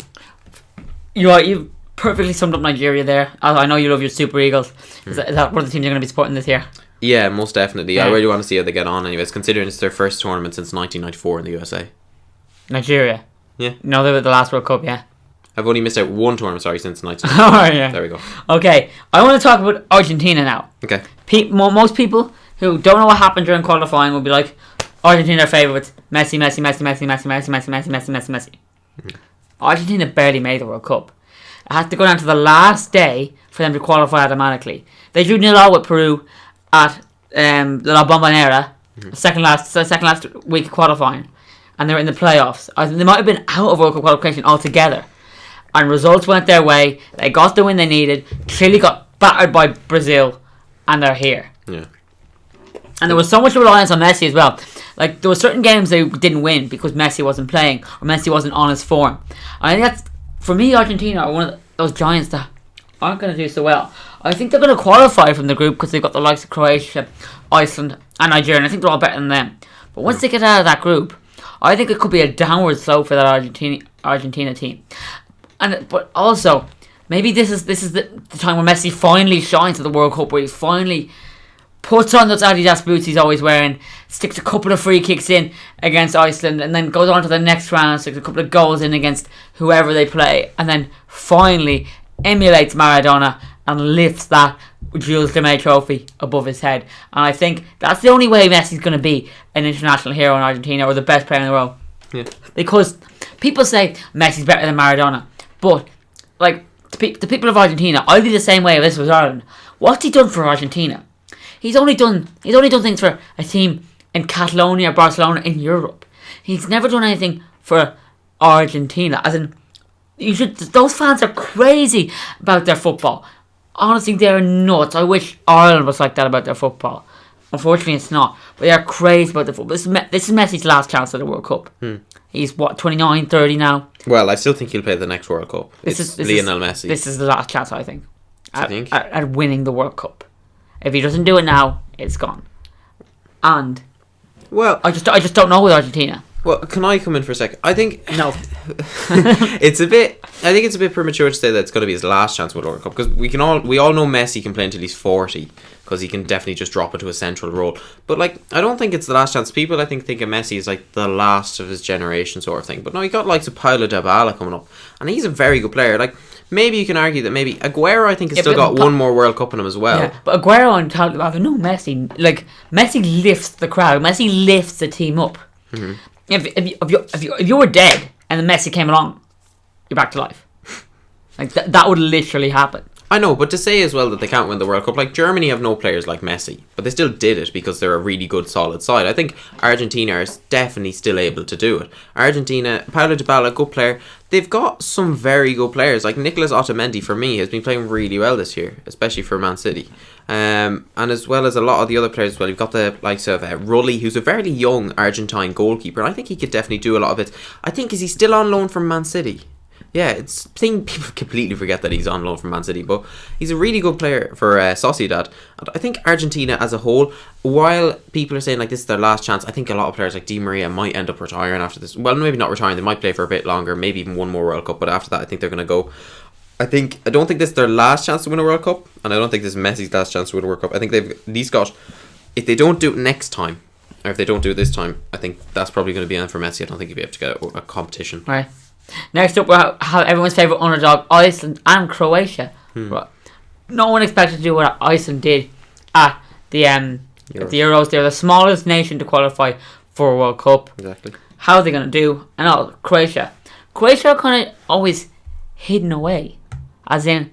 You've perfectly summed up Nigeria there. I know you love your Super Eagles. Is that one of the teams you're going to be supporting this year? Yeah, most definitely. Yeah. I really want to see how they get on anyways, considering it's their first tournament since 1994 in the USA. Nigeria? Yeah. No, they were the last World Cup, yeah. I've only missed out one tournament, since 1994. Oh, yeah. There we go. Okay, I want to talk about Argentina now. Okay. Most people who don't know what happened during qualifying will be like, Argentina are favourites. Messi. Argentina barely made the World Cup. It had to go down to the last day for them to qualify automatically. They drew 0-0 with Peru at La Bombonera, second last week of qualifying, and they were in the playoffs. They might have been out of World Cup qualification altogether, and results went their way. They got the win they needed. Clearly got battered by Brazil, and they're here. Yeah. And there was so much reliance on Messi as well. Like, there were certain games they didn't win because Messi wasn't playing or Messi wasn't on his form. And I think that's, for me, Argentina are one of those giants that aren't going to do so well. I think they're going to qualify from the group because they've got the likes of Croatia, Iceland and Nigeria, and I think they're all better than them. But once they get out of that group, I think it could be a downward slope for that Argentina team. But also, maybe this is the time where Messi finally shines at the World Cup, where he finally puts on those Adidas boots he's always wearing, sticks a couple of free kicks in against Iceland, and then goes on to the next round, sticks a couple of goals in against whoever they play, and then finally emulates Maradona and lifts that Jules Rimet trophy above his head. And I think that's the only way Messi's going to be an international hero in Argentina, or the best player in the world. Yeah. Because people say Messi's better than Maradona, but like the people of Argentina, I'd be the same way if this was Ireland. What's he done for Argentina? He's only done things for a team in Catalonia or Barcelona in Europe. He's never done anything for Argentina. As in, those fans are crazy about their football. Honestly, they're nuts. I wish Ireland was like that about their football. Unfortunately, it's not. But they are crazy about the football. This is Messi's last chance at the World Cup. He's, 29, 30 now? Well, I still think he'll play the next World Cup. It's Lionel Messi. This is the last chance, I think. At winning the World Cup. If he doesn't do it now, it's gone. And I just don't know with Argentina. Well, can I come in for a second? I think no. I think it's a bit premature to say that it's going to be his last chance with World Cup, because we all know Messi can play until he's 40, because he can definitely just drop into a central role. But like, I don't think it's the last chance. People, I think of Messi as like the last of his generation sort of thing. But no, he got likes of Paulo Dybala coming up, and he's a very good player. Like, maybe you can argue that maybe Aguero, I think, has still got one more World Cup in him as well. Yeah, but Aguero and Dybala, no Messi. Like, Messi lifts the crowd. Messi lifts the team up. Mm-hmm. If you were dead and then Messi came along, you're back to life. Like that would literally happen. I know, but to say as well that they can't win the World Cup, like Germany have no players like Messi, but they still did it because they're a really good, solid side. I think Argentina is definitely still able to do it. Argentina, Paulo Dybala, good player. They've got some very good players. Like Nicolas Otamendi, for me, has been playing really well this year, especially for Man City. And as well as a lot of the other players as well. You've got the likes of Rulli, who's a very young Argentine goalkeeper, and I think he could definitely do a lot of it. I think, is he still on loan from Man City? Yeah, people completely forget that he's on loan from Man City, but he's a really good player for Sociedad. And I think Argentina as a whole, while people are saying like this is their last chance, I think a lot of players like Di Maria might end up retiring after this. Well, maybe not retiring, they might play for a bit longer, maybe even one more World Cup, but after that I think they're going to go. I don't think this is their last chance to win a World Cup, and I don't think this is Messi's last chance to win a World Cup. I think they've at least got, if they don't do it next time, or if they don't do it this time, I think that's probably going to be the end for Messi. I don't think he'll be able to get a competition. Right. Next up, we have everyone's favourite underdog, Iceland and Croatia. Right. No one expected to do what Iceland did at the Euros. They're the smallest nation to qualify for a World Cup. Exactly. How are they going to do? And Croatia. Croatia are kind of always hidden away. As in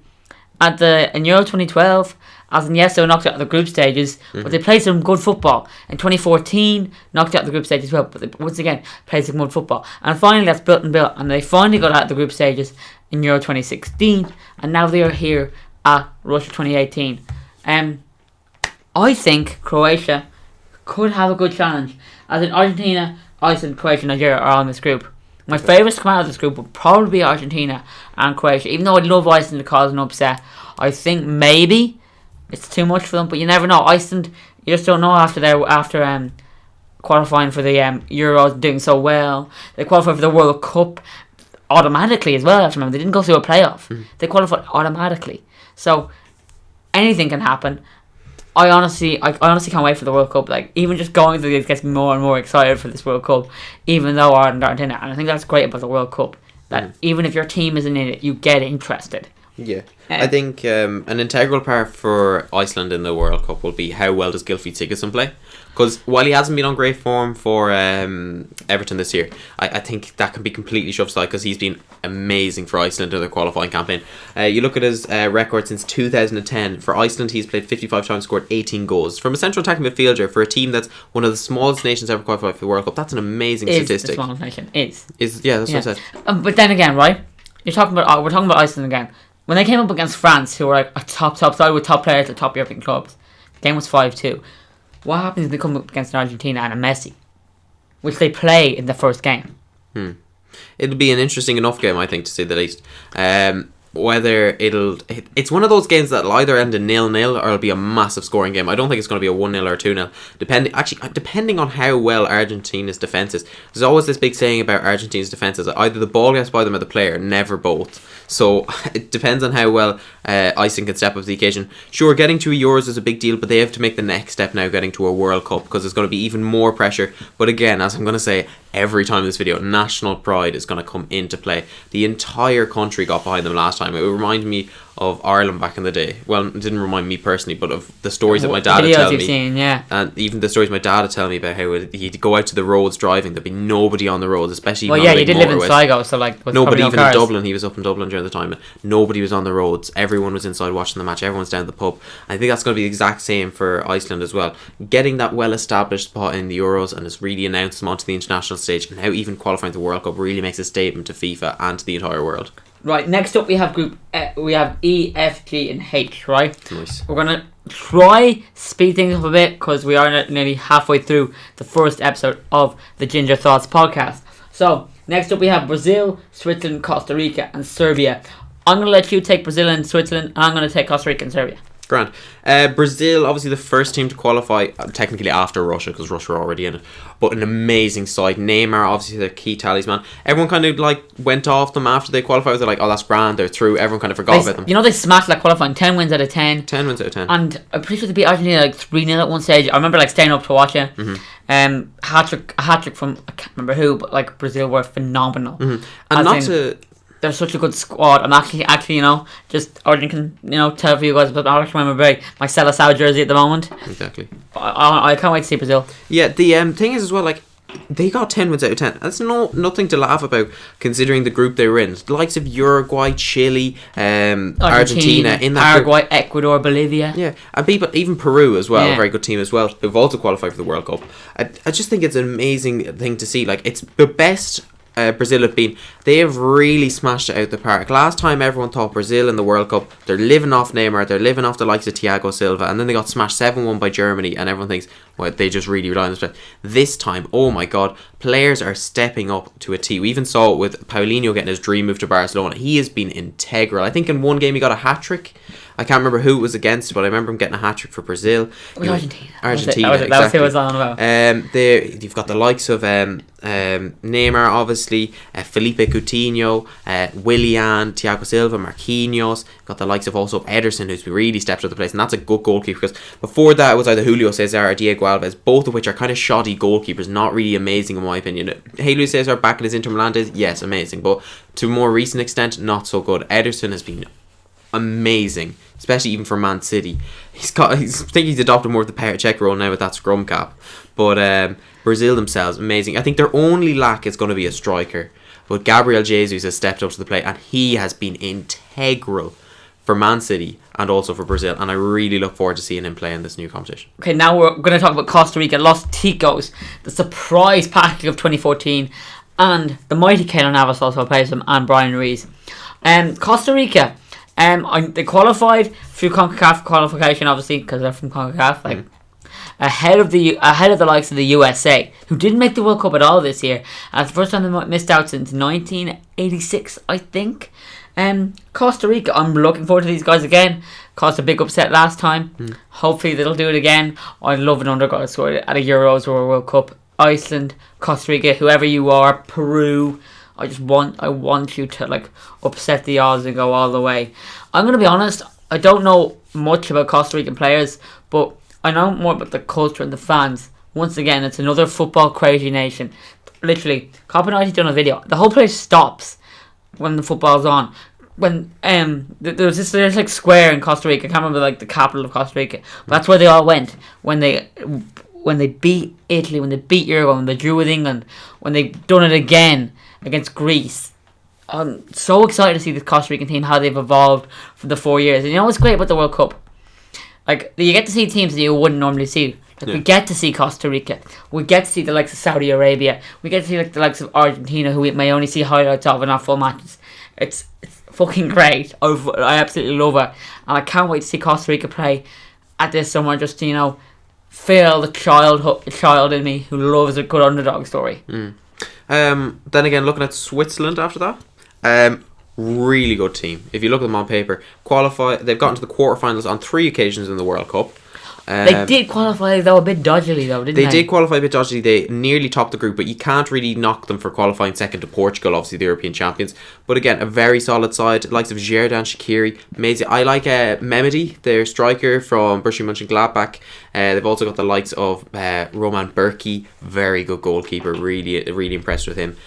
Euro 2012, as in yes, they were knocked out of the group stages, but they played some good football. In 2014, knocked out of the group stages as well, but they, once again, played some good football. And finally, that's built, and they finally got out of the group stages in Euro 2016, and now they are here at Russia 2018. I think Croatia could have a good challenge. As in Argentina, Iceland, Croatia, Nigeria are on this group. My favourites to come out of this group would probably be Argentina and Croatia. Even though I'd love Iceland to cause an upset, I think maybe it's too much for them. But you never know. Iceland, you just don't know after qualifying for the Euros, doing so well. They qualified for the World Cup automatically as well. I have to remember they didn't go through a playoff. They qualified automatically. So anything can happen. I honestly can't wait for the World Cup. Like, even just going through this gets me more and more excited for this World Cup, even though Ireland aren't in it. And I think that's great about the World Cup, that even if your team isn't in it, you get interested. Yeah. I think an integral part for Iceland in the World Cup will be how well does Gylfi Sigurdsson play. Because while he hasn't been on great form for Everton this year, I think that can be completely shoved aside because he's been amazing for Iceland in their qualifying campaign. You look at his record since 2010. For Iceland, he's played 55 times, scored 18 goals. From a central attacking midfielder, for a team that's one of the smallest nations ever qualified for the World Cup, that's an amazing statistic. The smallest nation. Yeah, that's what I said. But then again, right? We're talking about Iceland again. When they came up against France, who were like a top side with top players at top European clubs, the game was 5-2. What happens if they come up against an Argentina and a Messi, which they play in the first game? It'll be an interesting enough game, I think, to say the least. Whether it's one of those games that'll either end in 0-0 or it'll be a massive scoring game. I don't think it's going to be a 1-0 or 2-0. Depending on how well Argentina's defence is. There's always this big saying about Argentina's defence is that either the ball gets by them or the player, never both. So it depends on how well Iceland can step up to the occasion. Sure, getting to a Euros is a big deal, but they have to make the next step now, getting to a World Cup, because there's going to be even more pressure. But again, as I'm going to say every time in this video, national pride is going to come into play. The entire country got behind them last time. It reminded me of Ireland back in the day. Well, it didn't remind me personally, but of the stories that my dad would tell me. Seen, yeah. And even the stories my dad would tell me about how he'd go out to the roads driving. There'd be nobody on the roads, especially. Well, yeah, you did live in Sligo, so like nobody even in Dublin. He was up in Dublin during the time, and nobody was on the roads. Everyone was inside watching the match. Everyone's down at the pub. I think that's going to be the exact same for Iceland as well. Getting that well-established spot in the Euros and it's really announced them onto the international stage, and now even qualifying for the World Cup really makes a statement to FIFA and to the entire world. Right, next up we have we have E, F, G and H, right? Nice. We're going to try speed things up a bit because we are nearly halfway through the first episode of the Ginger Thoughts podcast. So, next up we have Brazil, Switzerland, Costa Rica and Serbia. I'm going to let you take Brazil and Switzerland, and I'm going to take Costa Rica and Serbia. Grand. Brazil, obviously the first team to qualify, technically after Russia, because Russia are already in it, but an amazing side. Neymar, obviously their key talisman. Everyone kind of like went off them after they qualified. They're like, oh, that's grand, they're through. Everyone kind of forgot about them. You know, they smashed like qualifying 10 wins out of 10. 10 wins out of 10. And I'm pretty sure they beat Argentina like 3-0 at one stage. I remember like staying up to watch it. Hat-trick from, I can't remember who, but like Brazil were phenomenal. And they're such a good squad. I'm actually, you know, just Odhran can, you know, tell for you guys, but I actually remember my Seleção jersey at the moment. Exactly. I can't wait to see Brazil. Yeah, the thing is as well, like, they got 10 wins out of 10. That's nothing to laugh about considering the group they were in. The likes of Uruguay, Chile, Argentina in that Paraguay, group. Ecuador, Bolivia. Yeah, and people, even Peru as well, yeah. A very good team as well, who've also qualified for the World Cup. I just think it's an amazing thing to see. Like, it's the best Brazil have been. They have really smashed it out the park. Last time everyone thought Brazil in the World Cup, they're living off Neymar, they're living off the likes of Thiago Silva, and then they got smashed 7-1 by Germany, and everyone thinks, well, they just really rely on this. This time, oh my god, players are stepping up to a T. We even saw it with Paulinho getting his dream move to Barcelona. He has been integral. I think in one game he got a hat-trick. I can't remember who it was against, but I remember him getting a hat-trick for Brazil. Argentina. Exactly. That was who it was on about. You've got the likes of Neymar, obviously, Felipe Coutinho, Willian, Thiago Silva, Marquinhos. Got the likes of also Ederson, who's really stepped up the place, and that's a good goalkeeper, because before that it was either Julio Cesar or Diego Alves, both of which are kind of shoddy goalkeepers, not really amazing in my opinion. Julio Cesar back in his Inter Milan days, yes, amazing, but to a more recent extent, not so good. Ederson has been amazing, especially even for Man City. I think he's adopted more of the Petr Cech role now with that scrum cap. But Brazil themselves, amazing. I think their only lack is going to be a striker. But Gabriel Jesus has stepped up to the plate, and he has been integral for Man City and also for Brazil. And I really look forward to seeing him play in this new competition. Okay, now we're going to talk about Costa Rica, Los Ticos, the surprise package of 2014, and the mighty Keylor Navas also plays them, and Brian Ruiz. Costa Rica, they qualified through CONCACAF qualification, obviously, because they're from CONCACAF, ahead of the likes of the USA, who didn't make the World Cup at all this year. It's the first time they missed out since 1986, I think. Costa Rica, I'm looking forward to these guys again. Caused a big upset last time. Hopefully they'll do it again. I'd love an underdog score at a Euros or a World Cup. Iceland, Costa Rica, whoever you are, Peru. I want you to upset the odds and go all the way. I'm gonna be honest, I don't know much about Costa Rican players, but I know more about the culture and the fans. Once again, it's another football crazy nation. Literally, Copenhagen's done a video. The whole place stops when the football's on. When there's like square in Costa Rica. I can't remember the capital of Costa Rica, but that's where they all went when they beat Italy, when they beat Uruguay, when they drew with England, when they done it again against Greece. I'm so excited to see the Costa Rican team, how they've evolved for the 4 years. And you know what's great about the World Cup? You get to see teams that you wouldn't normally see. We get to see Costa Rica. We get to see the likes of Saudi Arabia. We get to see the likes of Argentina, who we may only see highlights of in our full matches. It's fucking great. I absolutely love it. And I can't wait to see Costa Rica play at this summer. Just to, feel the child in me who loves a good underdog story. Then again, looking at Switzerland after that, really good team. If you look at them on paper, they've gotten to the quarterfinals on 3 occasions in the World Cup. They did qualify though a bit dodgily though, didn't they? They did qualify a bit dodgily. They nearly topped the group, but you can't really knock them for qualifying second to Portugal, obviously the European champions. But again, a very solid side. Likes of Xherdan Shaqiri, amazing. I like Mehmedi, their striker from Borussia Mönchengladbach. They've also got the likes of Roman Berkey, very good goalkeeper. Really impressed with him.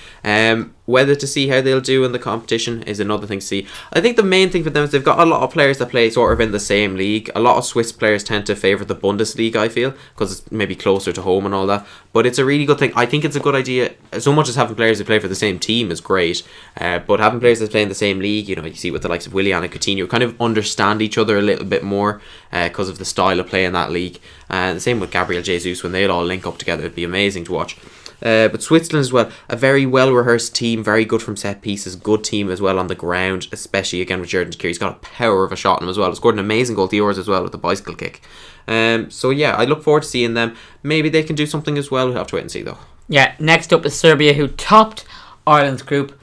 Whether to see how they'll do in the competition is another thing to see. I think the main thing for them is they've got a lot of players that play sort of in the same league. A lot of Swiss players tend to favour the Bundesliga, I feel, because it's maybe closer to home and all that. But it's a really good thing. I think it's a good idea. So much as having players who play for the same team is great, but having players that play in the same league, you see with the likes of Willian and Coutinho, kind of understand each other a little bit more because of the style of play in that league. The same with Gabriel Jesus, when they'll all link up together, it'd be amazing to watch. But Switzerland as well, a very well rehearsed team, very good from set pieces, good team as well on the ground, especially again with Xherdan Shaqiri. He's got a power of a shot in him as well. He scored an amazing goal at the Euros as well with the bicycle kick. So yeah, I look forward to seeing them. Maybe they can do something as well. We'll have to wait and see though. Yeah, next up is Serbia, who topped Ireland's group.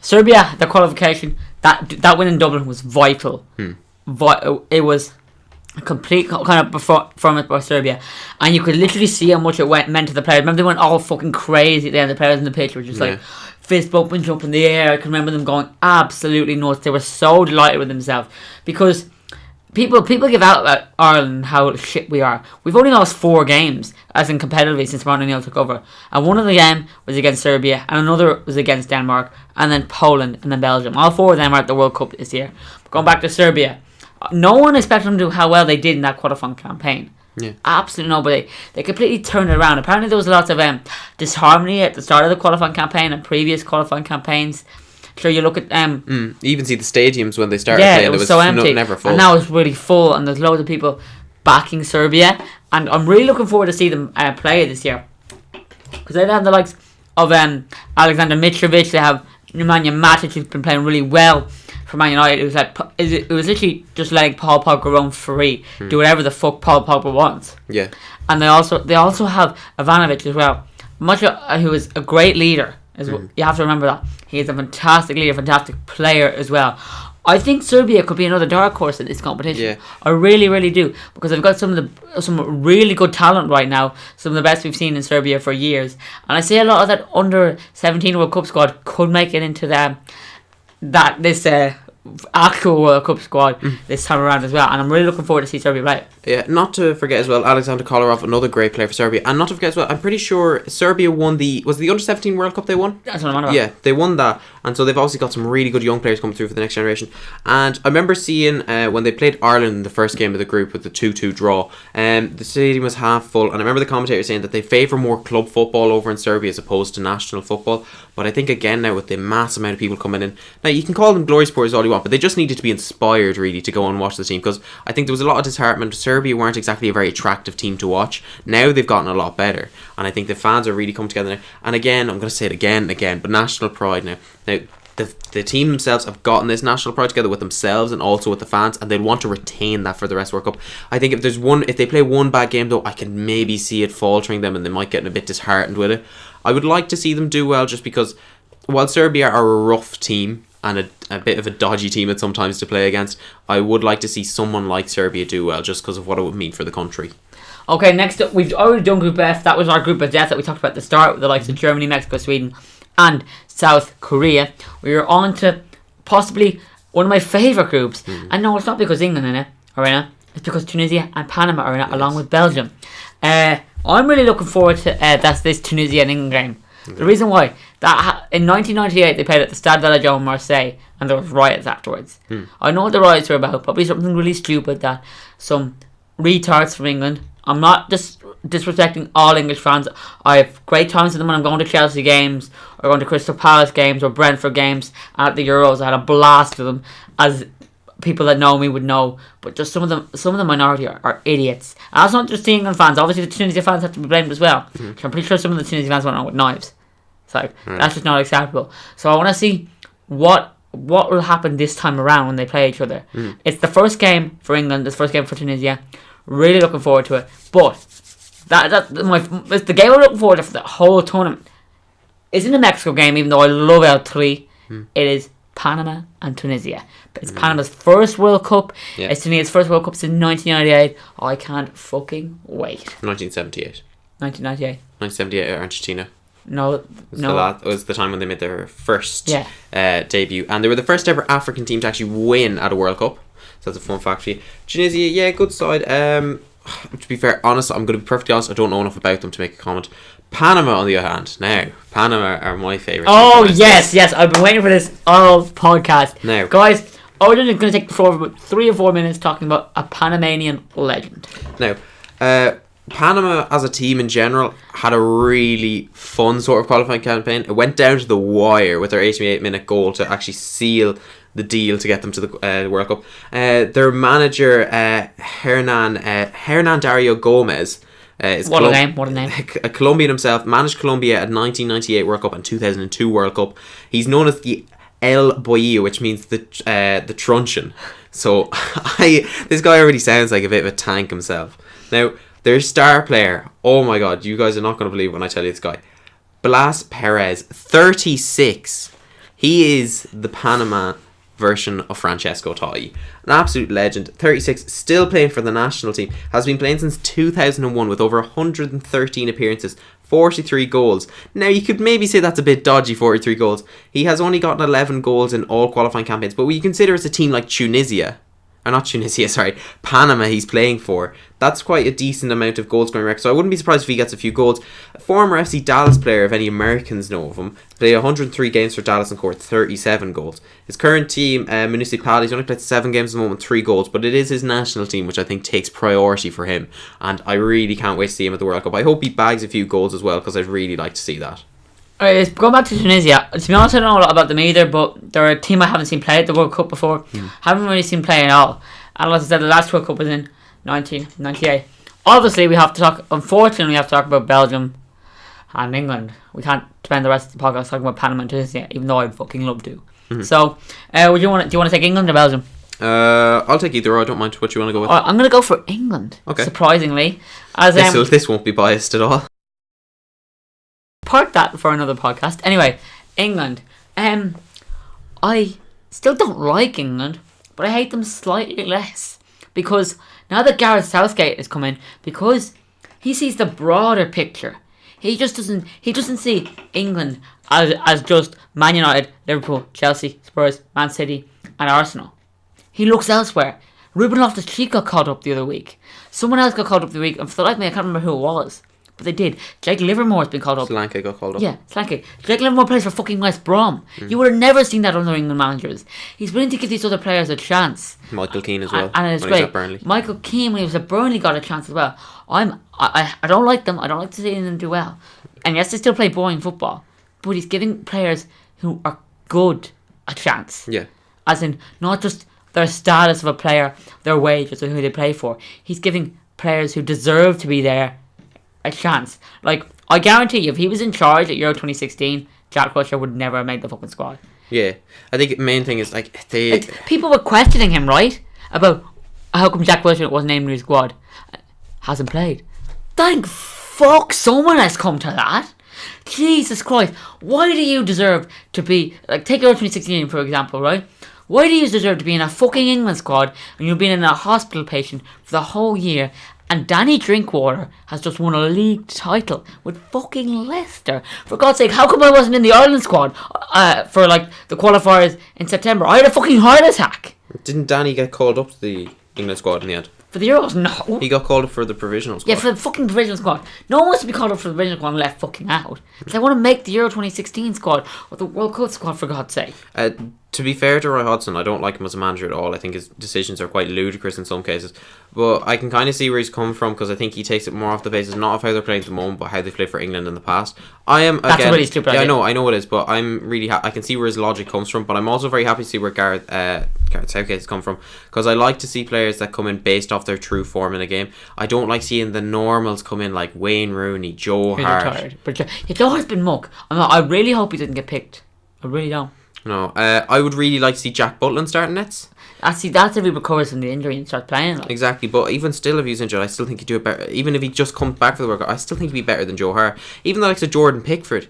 Serbia, their qualification, that win in Dublin was vital. It was a complete kind of performance by Serbia, and you could literally see how much it meant to the players. Remember, they went all fucking crazy there. The players in the pitch were just fist bumping, jump in the air. I can remember them going absolutely nuts. They were so delighted with themselves because people give out about Ireland how shit we are. We've only lost 4 games, as in competitively, since Martin O'Neill took over, and one of them was against Serbia, and another was against Denmark, and then Poland, and then Belgium. All 4 of them are at the World Cup this year. But going back to Serbia, no one expected them to do how well they did in that qualifying campaign. Yeah. Absolutely nobody. They completely turned it around. Apparently there was lots of disharmony at the start of the qualifying campaign and previous qualifying campaigns. So you look at even see the stadiums when they started playing, it was so empty. Never full. And now it's really full, and there's loads of people backing Serbia, and I'm really looking forward to see them play this year, because they have the likes of Alexander Mitrovic. They have Nemanja Matic, who's been playing really well for Man United. It was literally just letting Paul Pogba roam free, do whatever the fuck Paul Pogba wants. Yeah. And they also have Ivanovic as well, who is a great leader. You have to remember that he is a fantastic leader, fantastic player as well. I think Serbia could be another dark horse in this competition. Yeah. I really, really do, because they've got some really good talent right now. Some of the best we've seen in Serbia for years, and I see a lot of that under-17 World Cup squad could make it into this actual World Cup squad this time around as well. And I'm really looking forward to see Serbia play. Yeah, not to forget as well, Alexander Kolarov, another great player for Serbia. And not to forget as well, I'm pretty sure Serbia won was it the Under-17 World Cup they won? That's what I'm on about. Yeah, they won that. And so they've obviously got some really good young players coming through for the next generation. And I remember seeing when they played Ireland in the first game of the group with the 2-2 draw, the stadium was half full. And I remember the commentator saying that they favour more club football over in Serbia as opposed to national football. But I think again now with the mass amount of people coming in, now you can call them glory supporters all you want, but they just needed to be inspired really to go and watch the team, because I think there was a lot of disheartenment. Serbia weren't exactly a very attractive team to watch. Now they've gotten a lot better, and I think the fans are really coming together now. And again, I'm going to say it again and again, but national pride now. Now the team themselves have gotten this national pride together with themselves and also with the fans, and they'd want to retain that for the rest of the World Cup. I think if they play one bad game though, I can maybe see it faltering them and they might get a bit disheartened with it. I would like to see them do well, just because while Serbia are a rough team and a bit of a dodgy team at sometimes to play against, I would like to see someone like Serbia do well, just because of what it would mean for the country. Okay, next up, we've already done Group F. That was our group of death that we talked about at the start, with the likes of Germany, Mexico, Sweden, and South Korea. We are on to possibly one of my favourite groups. And no, it's not because England are in it. It's because Tunisia and Panama are in it, along with Belgium. I'm really looking forward to this Tunisia and England game. The reason why, in 1998 they played at the Stade de la Joie in Marseille, and there was riots afterwards. I know what the riots were about, probably something really stupid that some retards from England. I'm not just disrespecting all English fans. I have great times with them when I'm going to Chelsea games, or going to Crystal Palace games, or Brentford games at the Euros. I had a blast with them, as people that know me would know. But just some of the minority are idiots. And that's not just the England fans. Obviously the Tunisia fans have to be blamed as well. I'm pretty sure some of the Tunisia fans went on with knives. So that's just not acceptable. So I want to see what will happen this time around when they play each other. It's the first game for England, it's the first game for Tunisia. Really looking forward to it. But it's the game I'm looking forward to for the whole tournament. Isn't the Mexico game, even though I love L3. It is Panama and Tunisia. It's Panama's first World Cup. Yeah. It's Tunisia's first World Cup since 1998. I can't fucking wait. 1978. 1998. 1978 at Argentina. No. It was the time when they made their first debut, and they were the first ever African team to actually win at a World Cup. So that's a fun fact for you. Tunisia, yeah, good side. To be fair, honest, I'm going to be perfectly honest, I don't know enough about them to make a comment. Panama, on the other hand, now, Panama are my favourite. Oh, yes, I've been waiting for this all podcast. Now, guys, Odhran is going to take the floor for about 3 or 4 minutes talking about a Panamanian legend. Now, Panama as a team in general had a really fun sort of qualifying campaign. It went down to the wire with their 88-minute goal to actually seal the deal to get them to the World Cup. Their manager, Hernan Dario Gomez, is what a name. A Colombian himself, managed Colombia at 1998 World Cup and 2002 World Cup. He's known as the El Boillo, which means the truncheon. So this guy already sounds like a bit of a tank himself. Now, their star player, oh my god, you guys are not going to believe when I tell you this guy. Blas Perez, 36. He is the Panama version of Francesco Totti. An absolute legend. 36, still playing for the national team. Has been playing since 2001 with over 113 appearances, 43 goals. Now, you could maybe say that's a bit dodgy, 43 goals. He has only gotten 11 goals in all qualifying campaigns, but when you consider it's a team like Panama he's playing for, that's quite a decent amount of goal scoring record. So I wouldn't be surprised if he gets a few goals. A former FC Dallas player, if any Americans know of him, played 103 games for Dallas and scored 37 goals. His current team, Municipal, he's only played 7 games at the moment, 3 goals, but it is his national team which I think takes priority for him, and I really can't wait to see him at the World Cup. I hope he bags a few goals as well, because I'd really like to see that. Alright, going back to Tunisia, to be honest I don't know a lot about them either, but they're a team I haven't seen play at the World Cup before. Haven't really seen play at all. And as I said, the last World Cup was in 1998. Obviously, unfortunately, we have to talk about Belgium and England. We can't spend the rest of the podcast talking about Panama and Tunisia, even though I'd fucking love to. So, do you want to take England or Belgium? I'll take either, or I don't mind what you want to go with. I'm going to go for England, okay. Surprisingly. This won't be biased at all. Park that for another podcast. Anyway, England. I still don't like England, but I hate them slightly less. Because now that Gareth Southgate has come in, because he sees the broader picture. He doesn't see England as just Man United, Liverpool, Chelsea, Spurs, Man City and Arsenal. He looks elsewhere. Ruben Loftus-Cheek got called up the other week. Someone else got called up the week, and for the life of me I can't remember who it was. But they did. Jake Livermore's been called up. Solanke got called up. Yeah, Solanke. Jake Livermore plays for fucking West Brom. You would have never seen that under England managers. He's willing to give these other players a chance. Michael Keane as well. And it's great. Michael Keane, when he was at Burnley, got a chance as well. I don't like them. I don't like to see them do well. And yes, they still play boring football. But he's giving players who are good a chance. Yeah. As in, not just their status of a player, their wages, or who they play for. He's giving players who deserve to be there a chance. Like, I guarantee you, if he was in charge at Euro 2016, Jack Wilshere would never have made the fucking squad. Yeah. I think the main thing is, like, people were questioning him, right? About how come Jack Wilshere wasn't named in his squad. Hasn't played. Thank fuck someone has come to that. Jesus Christ. Why do you deserve to be... Like, take Euro 2016, for example, right? Why do you deserve to be in a fucking England squad and you've been in a hospital patient for the whole year, and Danny Drinkwater has just won a league title with fucking Leicester? For God's sake, how come I wasn't in the Ireland squad for like the qualifiers in September? I had a fucking heart attack. Didn't Danny get called up to the England squad in the end? For the Euros, no. He got called up for the provisional squad. Yeah, for the fucking provisional squad. No one wants to be called up for the provisional squad and left fucking out. They want to make the Euro 2016 squad or the World Cup squad, for God's sake. To be fair to Roy Hodgson, I don't like him as a manager at all. I think his decisions are quite ludicrous in some cases. But I can kind of see where he's coming from, because I think he takes it more off the basis not of how they're playing at the moment, but how they played for England in the past. That's a really stupid idea. I know it is, but I'm really I can see where his logic comes from. But I'm also very happy to see where Gareth Southgate has come from, because I like to see players that come in based off their true form in a game. I don't like seeing the normals come in like Wayne Rooney, Joe Hart. But Joe Hart's been muck. I really hope he didn't get picked. I really don't. No, I would really like to see Jack Butland starting nets. That's if he recovers from the injury and starts playing. Like. Exactly, but even still, if he's injured, I still think he'd do it better. Even if he just comes back for the workout, I still think he'd be better than Joe Hart. Even the likes of Jordan Pickford.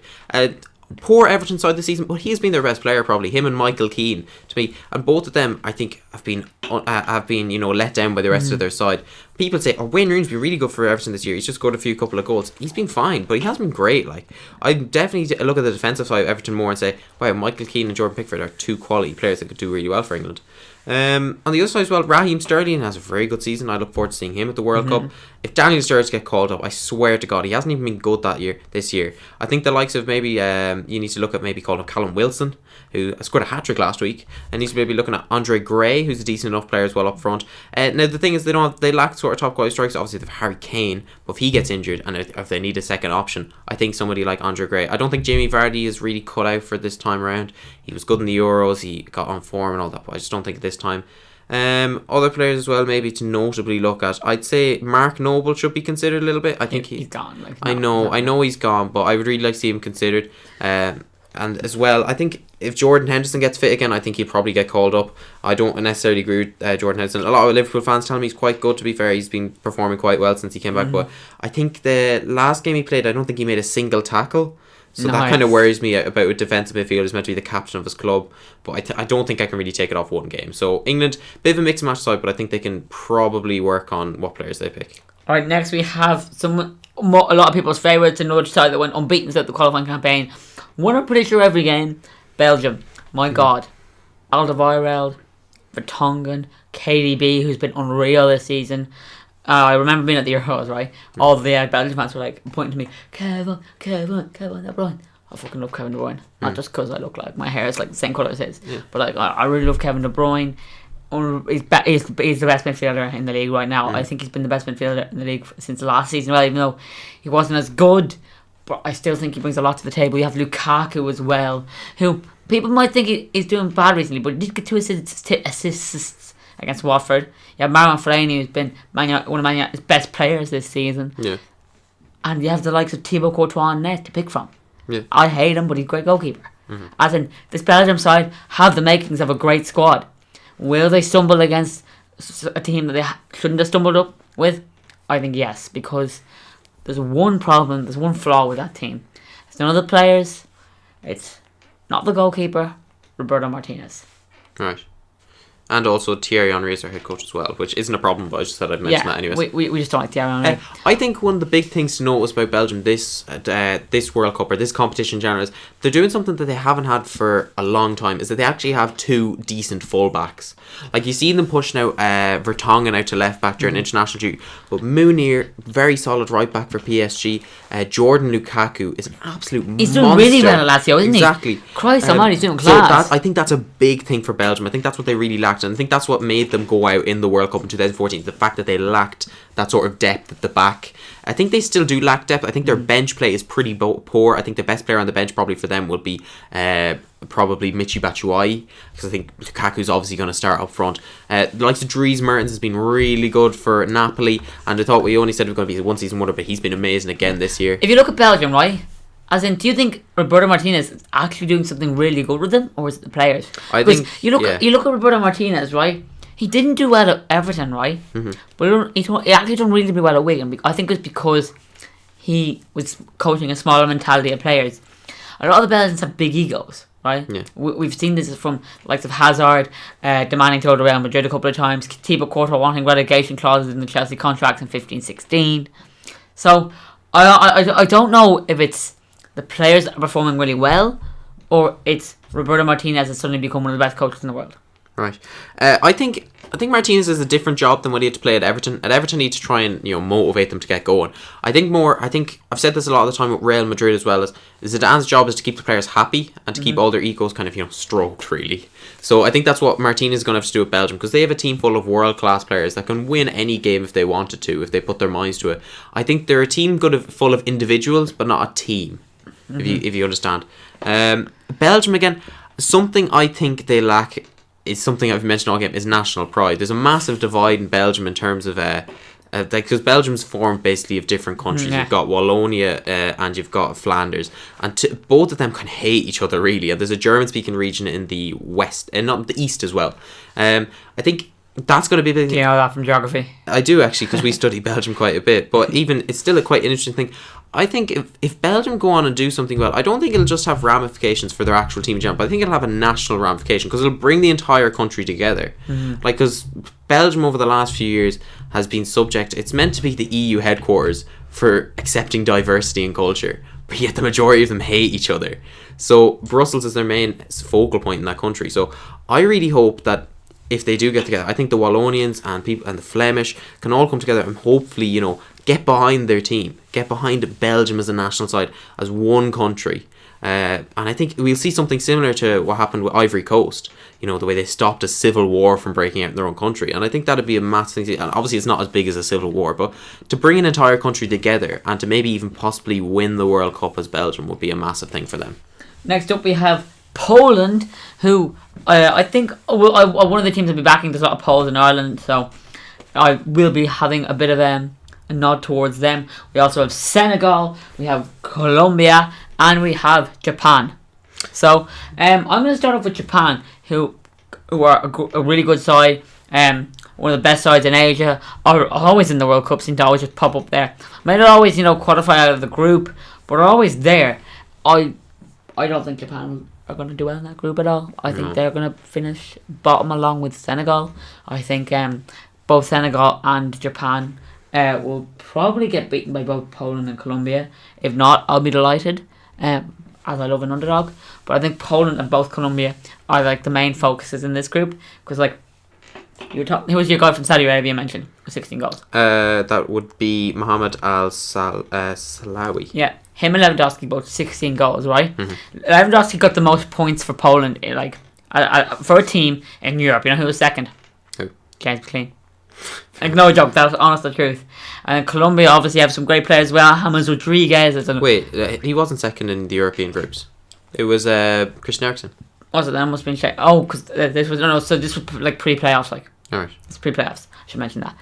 Poor Everton side this season, but he's been their best player probably. Him and Michael Keane to me, and both of them I think have been let down by the rest of their side. People say, Wayne Rooney's been really good for Everton this year. He's just scored a couple of goals. He's been fine, but he hasn't been great. Like, I definitely look at the defensive side of Everton more and say, wow, Michael Keane and Jordan Pickford are two quality players that could do really well for England. On the other side as well, Raheem Sterling has a very good season. I look forward to seeing him at the World Cup. If Daniel Sturridge get called up, I swear to God, he hasn't even been good this year. I think the likes of maybe you need to look at maybe calling up Callum Wilson, who scored a hat-trick last week, and needs to maybe looking at Andre Gray, who's a decent enough player as well up front. Now the thing is, they lack sort of top quality strikers. Obviously they have Harry Kane, but if he gets injured and if they need a second option, I think somebody like Andre Gray. I don't think Jamie Vardy is really cut out for this time around. He was good in the Euros, he got on form and all that, but I just don't think at this time. Other players as well, maybe to notably look at. I'd say Mark Noble should be considered a little bit. I think he's gone. I know he's gone, but I would really like to see him considered. And as well, I think if Jordan Henderson gets fit again, I think he'll probably get called up. I don't necessarily agree with Jordan Henderson. A lot of Liverpool fans tell me he's quite good, to be fair. He's been performing quite well since he came back. But I think the last game he played, I don't think he made a single tackle. So that kind of worries me about a defensive midfielder who's meant to be the captain of his club. But I don't think I can really take it off one game. So England, bit of a mixed match side, but I think they can probably work on what players they pick. Alright, next we have a lot of people's favourites, another side that went unbeaten throughout the qualifying campaign. Won a pretty sure every game. Belgium. My God. Alderweireld, Vertonghen, KDB, who's been unreal this season. I remember being at the Euros, right? All the Belgian fans were like pointing to me, Kevin De Bruyne. I fucking love Kevin De Bruyne. Not just because I look like my hair is like the same colour as his, but like I really love Kevin De Bruyne. He's the best midfielder in the league right now. I think he's been the best midfielder in the league since last season. Well, even though he wasn't as good, but I still think he brings a lot to the table. You have Lukaku as well, who people might think he's doing bad recently, but he did get 2 assists against Watford. You have Marouane Fellaini, who's been one of Man United's best players this season. Yeah. And you have the likes of Thibaut Courtois and net to pick from. Yeah. I hate him, but he's a great goalkeeper. As in, this Belgium side have the makings of a great squad. Will they stumble against a team that they shouldn't have stumbled up with? I think yes, because there's one problem, there's one flaw with that team. It's none of the players, it's not the goalkeeper, Roberto Martinez. Right. And also Thierry Henry is their head coach as well, which isn't a problem, but I just thought I'd mention that anyways. We just don't like Thierry Henry. I think one of the big things to notice about Belgium this World Cup or this competition in general is they're doing something that they haven't had for a long time, is that they actually have two decent fullbacks. Like you see them pushing out Vertonghen out to left back during international duty, but Munir, very solid right back for PSG. Jordan Lukaku is an absolute monster. He's doing really well at Lazio, isn't he? Exactly. Christ almighty, he's doing class. So I think that's a big thing for Belgium. I think that's what they really lacked, and I think that's what made them go out in the World Cup in 2014. The fact that they lacked that sort of depth at the back. I think they still do lack depth. I think their bench play is pretty poor. I think the best player on the bench probably for them would be probably Michy Batshuayi, because I think Lukaku's obviously going to start up front. The likes of Dries Mertens has been really good for Napoli, and I thought we only said it was going to be a one season wonder, but he's been amazing again this year. If you look at Belgium, right, as in, do you think Roberto Martinez is actually doing something really good with them, or is it the players? I think you look at Roberto Martinez, right? He didn't do well at Everton, right? But he actually done really well at Wigan. I think it's because he was coaching a smaller mentality of players. A lot of the Belgians have big egos, right? Yeah. We've seen this from likes of Hazard demanding to go to Real Madrid a couple of times, Thibaut Courtois wanting relegation clauses in the Chelsea contract in 15-16. So I don't know if it's the players that are performing really well, or it's Roberto Martinez has suddenly become one of the best coaches in the world. Right. I think Martinez has a different job than what he had to play at Everton. At Everton, he had to try and motivate them to get going. I think I've said this a lot of the time with Real Madrid as well, is Zidane's job is to keep the players happy and to keep all their egos kind of stroked, really. So I think that's what Martinez is going to have to do with Belgium, because they have a team full of world class players that can win any game if they wanted to, if they put their minds to it. I think they're a team full of individuals, but not a team. If you understand. Belgium again, something I think they lack is something I've mentioned all game, is national pride. There's a massive divide in Belgium in terms of because Belgium's formed basically of different countries. You've got Wallonia and you've got Flanders, and both of them can hate each other really. And there's a German-speaking region in the west and not the east as well. I think that's going to be a big. Do you know that from geography? I do actually, because we study Belgium quite a bit. But even it's still a quite interesting thing. I think if Belgium go on and do something well, I don't think it'll just have ramifications for their actual team in general, but I think it'll have a national ramification, because it'll bring the entire country together. Like, because Belgium over the last few years has been subject, it's meant to be the EU headquarters for accepting diversity and culture, but yet the majority of them hate each other. So Brussels is their main focal point in that country. So I really hope that if they do get together, I think the Wallonians and the Flemish can all come together and hopefully, get behind their team, get behind Belgium as a national side, as one country. And I think we'll see something similar to what happened with Ivory Coast, the way they stopped a civil war from breaking out in their own country. And I think that'd be a massive thing. And obviously it's not as big as a civil war, but to bring an entire country together and to maybe even possibly win the World Cup as Belgium would be a massive thing for them. Next up we have Poland, who I think one of the teams will be backing. There's a lot of Poles in Ireland, so I will be having a bit of a nod towards them. We also have Senegal, we have Colombia, and we have Japan. So I'm going to start off with Japan, who are a really good side. One of the best sides in Asia, are always in the World Cup, seem to always just pop up there. May not always qualify out of the group, but are always there. I don't think Japan are going to do well in that group at all. I think they're going to finish bottom along with Senegal. I think both Senegal and Japan will probably get beaten by both Poland and Colombia. If not, I'll be delighted, as I love an underdog. But I think Poland and both Colombia are like the main focuses in this group, because who was your guy from Saudi Arabia mentioned with 16 goals? That would be Mohamed Al-Salawi. Yeah, him and Lewandowski both 16 goals, right? Lewandowski got the most points for Poland, for a team in Europe. You know who was second? Who? James Clean. No joke, that's honest the truth. And Colombia obviously have some great players as well. James Rodriguez. Wait, he wasn't second in the European groups. It was Christian Eriksen. Was it? That must have been checked. Oh, because this was so this was pre-playoffs, Alright. It's pre-playoffs. I should mention that.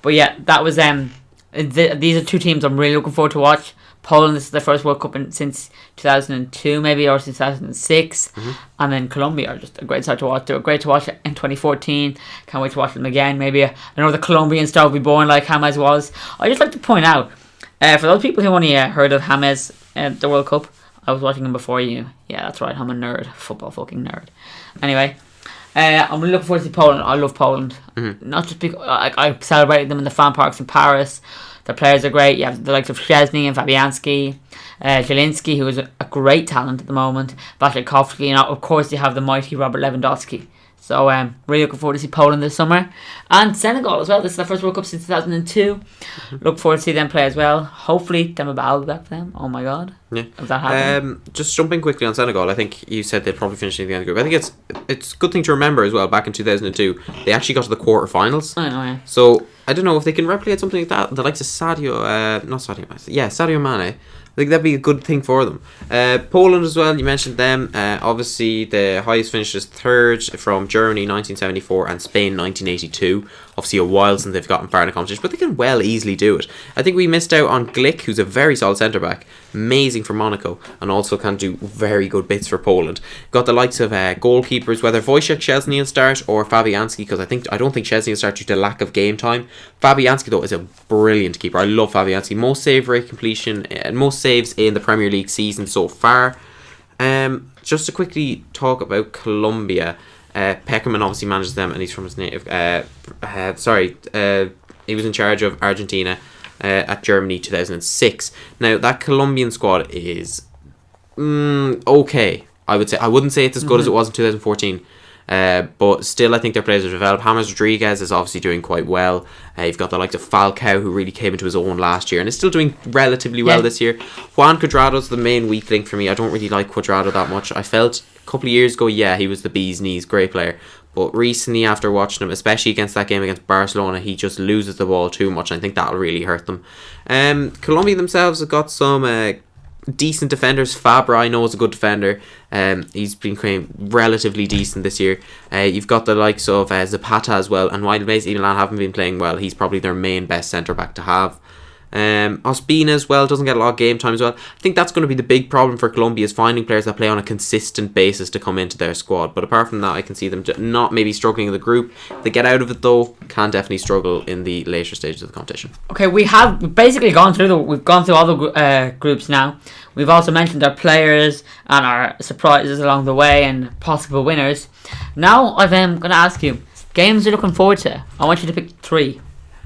But yeah, that was these are two teams I'm really looking forward to watch. Poland, this is their first World Cup since 2002 maybe, or since 2006. And then Colombia are just a great side to watch. They were great to watch in 2014. Can't wait to watch them again. Maybe another Colombian star will be born like James was. I just like to point out, for those people who only heard of James at the World Cup, I was watching him before you. Yeah, that's right, I'm a nerd. Football fucking nerd. Anyway, I'm really looking forward to see Poland. I love Poland. Not just because I celebrated them in the fan parks in Paris. Their players are great. You have the likes of Szczesny and Fabianski, Zielinski, who is a great talent at the moment, Błaszczykowski, and of course you have the mighty Robert Lewandowski. So really looking forward to see Poland this summer. And Senegal as well. This is their first World Cup since 2002. Look forward to see them play as well. Hopefully Demba will back for them. Oh my god. Yeah. If that happens. Just jumping quickly on Senegal, I think you said they'd probably finish in the end of the group. I think it's a good thing to remember as well, back in 2002, they actually got to the quarterfinals. I know, yeah. So I don't know if they can replicate something like that. The likes of Sadio Mane. I think that'd be a good thing for them. Poland as well, you mentioned them. Obviously, the highest finish is third from Germany 1974 and Spain 1982. Obviously, a while since they've gotten far in the competition, but they can well easily do it. I think we missed out on Glick, who's a very solid centre back, amazing for Monaco, and also can do very good bits for Poland. Got the likes of goalkeepers, whether Wojciech Szczesny will start or Fabianski, because I don't think Szczesny will start due to lack of game time. Fabianski though is a brilliant keeper. I love Fabianski. Most save rate completion and most saves in the Premier League season so far. Just to quickly talk about Colombia. Peckerman obviously manages them, and he's from his native. He was in charge of Argentina at Germany 2006. Now that Colombian squad is okay. I would say I wouldn't say it's as good as it was in 2014. But still, I think their players have developed. James Rodriguez is obviously doing quite well. You've got the likes of Falcao, who really came into his own last year and is still doing relatively well this year. Juan Cuadrado's the main weak link for me. I don't really like Cuadrado that much. I felt a couple of years ago, he was the bee's knees, great player. But recently, after watching him, especially against that game against Barcelona, he just loses the ball too much, and I think that'll really hurt them. Colombia themselves have got some decent defenders. Fabra, I know, is a good defender. He's been relatively decent this year. You've got the likes of Zapata as well, and while Messi Milan haven't been playing well, he's probably their main best centre back to have. Ospina as well doesn't get a lot of game time as well. I think that's going to be the big problem for Colombia, is finding players that play on a consistent basis to come into their squad. But apart from that, I can see them not maybe struggling in the group. If they get out of it though, can definitely struggle in the later stages of the competition. Okay, we've basically gone through all the groups now. We've also mentioned our players and our surprises along the way and possible winners. Now I'm going to ask you, games you're looking forward to. I want you to pick 3.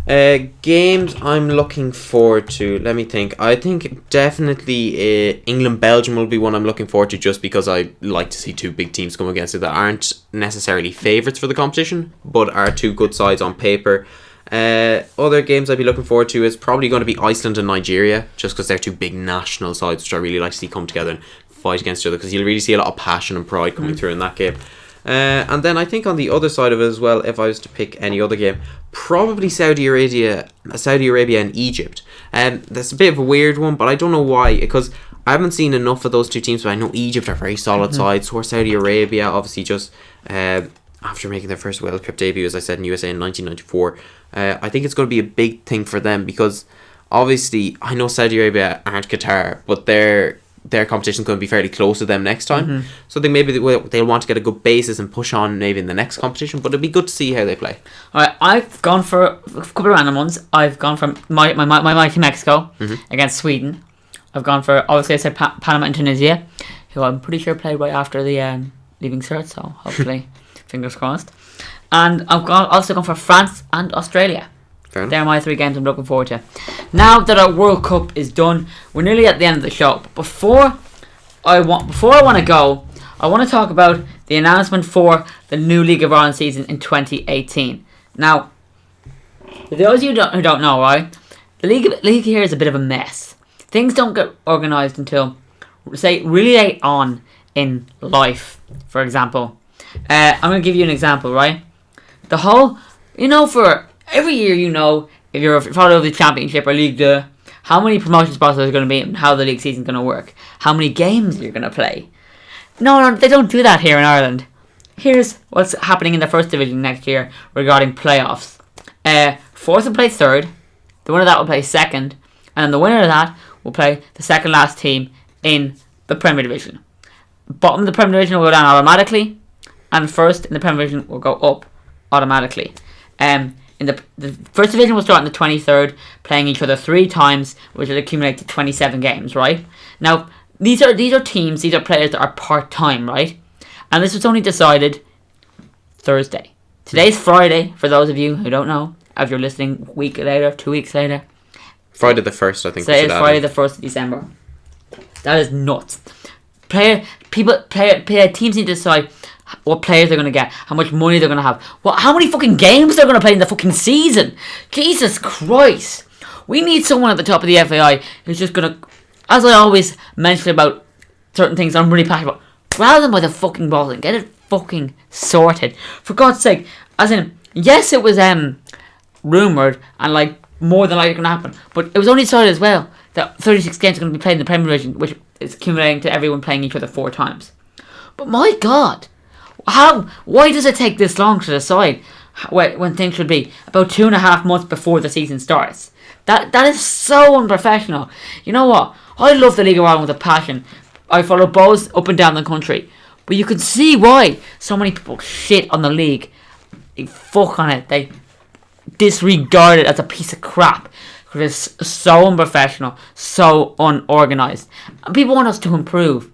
Games I'm looking forward to. Let me think. I think definitely England-Belgium will be one I'm looking forward to, just because I like to see 2 big teams come against it that aren't necessarily favourites for the competition, but are 2 good sides on paper. Other games I'd be looking forward to is probably going to be Iceland and Nigeria, just because they're 2 big national sides which I really like to see come together and fight against each other, because you'll really see a lot of passion and pride coming through in that game. And then I think on the other side of it as well, if I was to pick any other game, probably Saudi Arabia and Egypt. That's a bit of a weird one, but I don't know why, because I haven't seen enough of those 2 teams. But I know Egypt are very solid sides. So are Saudi Arabia, obviously just after making their first World Cup debut, as I said, in USA in 1994. I think it's going to be a big thing for them, because obviously I know Saudi Arabia aren't Qatar, but their competition is going to be fairly close to them next time. So I think maybe they'll want to get a good basis and push on maybe in the next competition, but it'll be good to see how they play. Alright, I've gone for a couple of random ones. I've gone for my mighty Mexico against Sweden. I've gone for, obviously I said Panama and Tunisia, who I'm pretty sure played right after the leaving cert, so hopefully fingers crossed. And I've also gone for France and Australia. They're my 3 games I'm looking forward to. Now that our World Cup is done, we're nearly at the end of the show. But before I want to go, I want to talk about the announcement for the new League of Ireland season in 2018. Now, for those of you who don't know, right, the league here is a bit of a mess. Things don't get organised until, say, really late on in life. For example, I'm going to give you an example, right? The whole, for every year, if you're a follower of the Championship or League 2, how many promotions processes are going to be and how the league season is going to work. How many games you're going to play. No, they don't do that here in Ireland. Here's what's happening in the First Division next year regarding playoffs. Fourth will play third. The winner of that will play second. And then the winner of that will play the second last team in the Premier Division. Bottom of the Premier Division will go down automatically. And first in the Premier Division will go up automatically. In the First Division will start on the 23rd, playing each other 3 times, which will accumulate to 27 games, right? Now, these are players that are part-time, right? And this was only decided Thursday. Today's Friday, for those of you who don't know, if you're listening a week later, 2 weeks later. Friday the 1st, I think. Today is Friday the 1st of December. That is nuts. Teams need to decide what players they're going to get, how much money they're going to have, how many fucking games they're going to play in the fucking season. Jesus Christ. We need someone at the top of the FAI who's just going to, as I always mention about certain things I'm really passionate about, rather than by the fucking balls and get it fucking sorted. For God's sake, as in, yes, it was rumoured and like more than likely going to happen, but it was only decided as well that 36 games are going to be played in the Premier Division, which is accumulating to everyone playing each other 4 times. But my God, why does it take this long to decide when things should be about 2.5 months before the season starts? That is so unprofessional. You know what? I love the League of Ireland with a passion. I follow balls up and down the country. But you can see why so many people shit on the league. They fuck on it. They disregard it as a piece of crap. Because it's so unprofessional, so unorganised. And people want us to improve.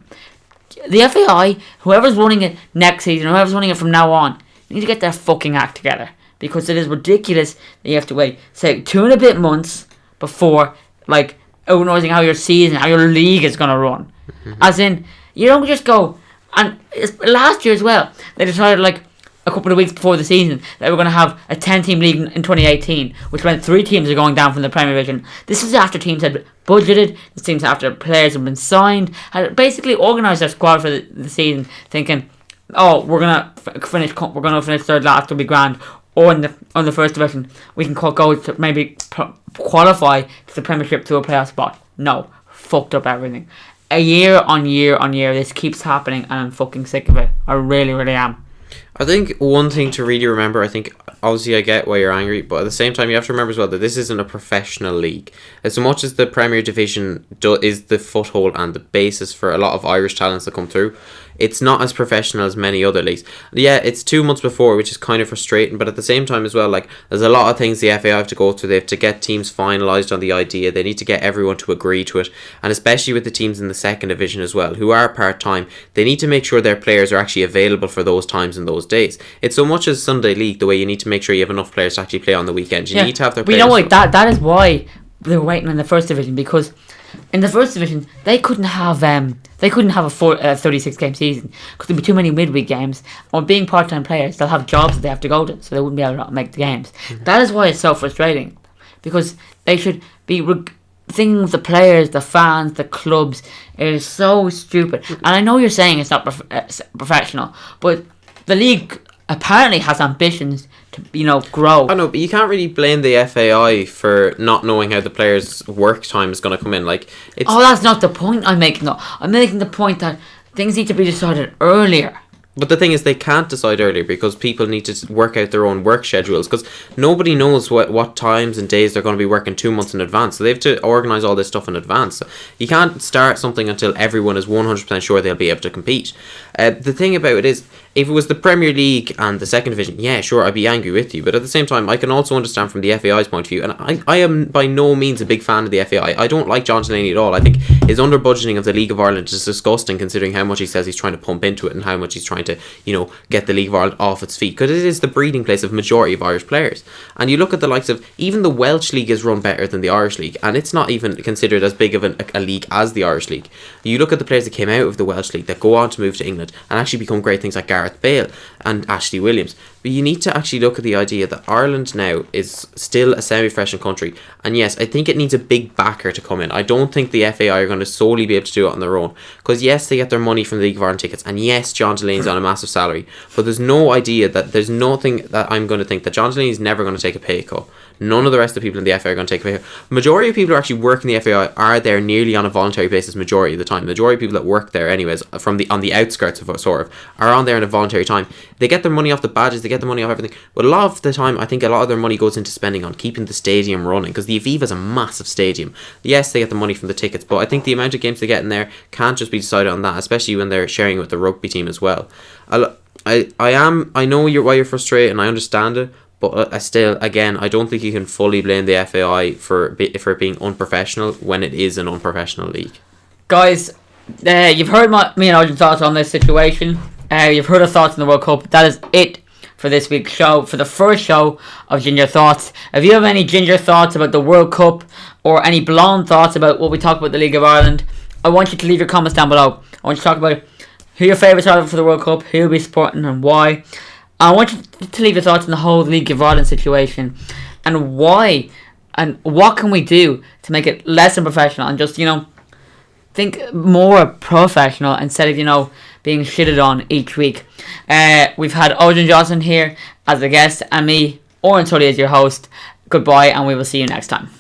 The FAI, whoever's running it next season, whoever's running it from now on, need to get their fucking act together. Because it is ridiculous that you have to wait, say, 2.5 months before, like, organising how your season, how your league is going to run. As in, you don't just go, and last year as well, they decided, like, a couple of weeks before the season, that we're going to have a 10-team league in 2018, which meant 3 teams are going down from the Premier Division. This was after teams had budgeted, this teams after players had been signed, had basically organised their squad for the season, thinking, oh, we're going to finish third last, it'll be grand. Or on the first division, we can go to maybe qualify to the Premiership to a playoff spot. No, fucked up everything. Year on year, this keeps happening, and I'm fucking sick of it. I really, really am. I think one thing to really remember, I think obviously I get why you're angry, but at the same time you have to remember as well that this isn't a professional league. As much as the Premier Division is the foothold and the basis for a lot of Irish talents that come through, it's not as professional as many other leagues. Yeah, it's 2 months before, which is kind of frustrating, but at the same time as well, like, there's a lot of things the FAI have to go through. They have to get teams finalised on the idea. They need to get everyone to agree to it, and especially with the teams in the second division as well, who are part-time, they need to make sure their players are actually available for those times and those days. It's so much as Sunday League, the way you need to make sure you have enough players to actually play on the weekend. You need to have their players. You know what, that is why they were waiting in the first division, because in the first division they couldn't have a 36 game season because there'd be too many midweek games. Or being part-time players, they'll have jobs that they have to go to, so they wouldn't be able to make the games. That is why it's so frustrating, because they should be thinking of the players, the fans, the clubs. It is so stupid. And I know you're saying it's not professional, but the league apparently has ambitions to, grow. I know, but you can't really blame the FAI for not knowing how the players' work time is going to come in. Like, that's not the point I'm making. No, I'm making the point that things need to be decided earlier. But the thing is, they can't decide earlier because people need to work out their own work schedules, because nobody knows what times and days they're going to be working 2 months in advance. So they have to organise all this stuff in advance. So you can't start something until everyone is 100% sure they'll be able to compete. The thing about it is, if it was the Premier League and the second division, yeah, sure, I'd be angry with you. But at the same time, I can also understand from the FAI's point of view, and I am by no means a big fan of the FAI. I don't like John Delaney at all. I think his under-budgeting of the League of Ireland is disgusting, considering how much he says he's trying to pump into it and how much he's trying to, get the League of Ireland off its feet. Because it is the breeding place of majority of Irish players. And you look at the likes of, even the Welsh League is run better than the Irish League, and it's not even considered as big of a league as the Irish League. You look at the players that came out of the Welsh League that go on to move to England and actually become great things like Gareth Bale and Ashley Williams. But you need to actually look at the idea that Ireland now is still a semi-professional country, and yes, I think it needs a big backer to come in. I don't think the FAI are going to solely be able to do it on their own, because yes, they get their money from the League of Ireland tickets, and yes, John Delaney's on a massive salary, but there's there's nothing that I'm going to think that John Delaney's never going to take a pay cut. None of the rest of the people in the FAI are going to take a pay cut. Majority of people who actually work in the FAI are there nearly on a voluntary basis majority of the time. Majority of people that work there anyways, on the outskirts of it, sort of, are on there in a voluntary time. They get their money off the badges, they get the money off everything, but a lot of the time I think a lot of their money goes into spending on keeping the stadium running, because the Aviva is a massive stadium. Yes, they get the money from the tickets, but I think the amount of games they get in there can't just be decided on that, especially when they're sharing it with the rugby team as well. I know why you're frustrated, and I understand it, but I don't think you can fully blame the FAI for being unprofessional when it is an unprofessional league. Guys, you've heard me and Arjun's thoughts on this situation. You've heard our thoughts on the World Cup. That is it for this week's show, for the first show of Ginger Thoughts. If you have any ginger thoughts about the World Cup or any blonde thoughts about what we talked about the League of Ireland, I want you to leave your comments down below. I want you to talk about who your favourites are for the World Cup, who you'll be supporting and why. I want you to leave your thoughts on the whole League of Ireland situation and why and what can we do to make it less unprofessional and just, think more professional instead of, being shitted on each week. We've had Odhran Johnson here as a guest and me, Oren Tully, as your host. Goodbye, and we will see you next time.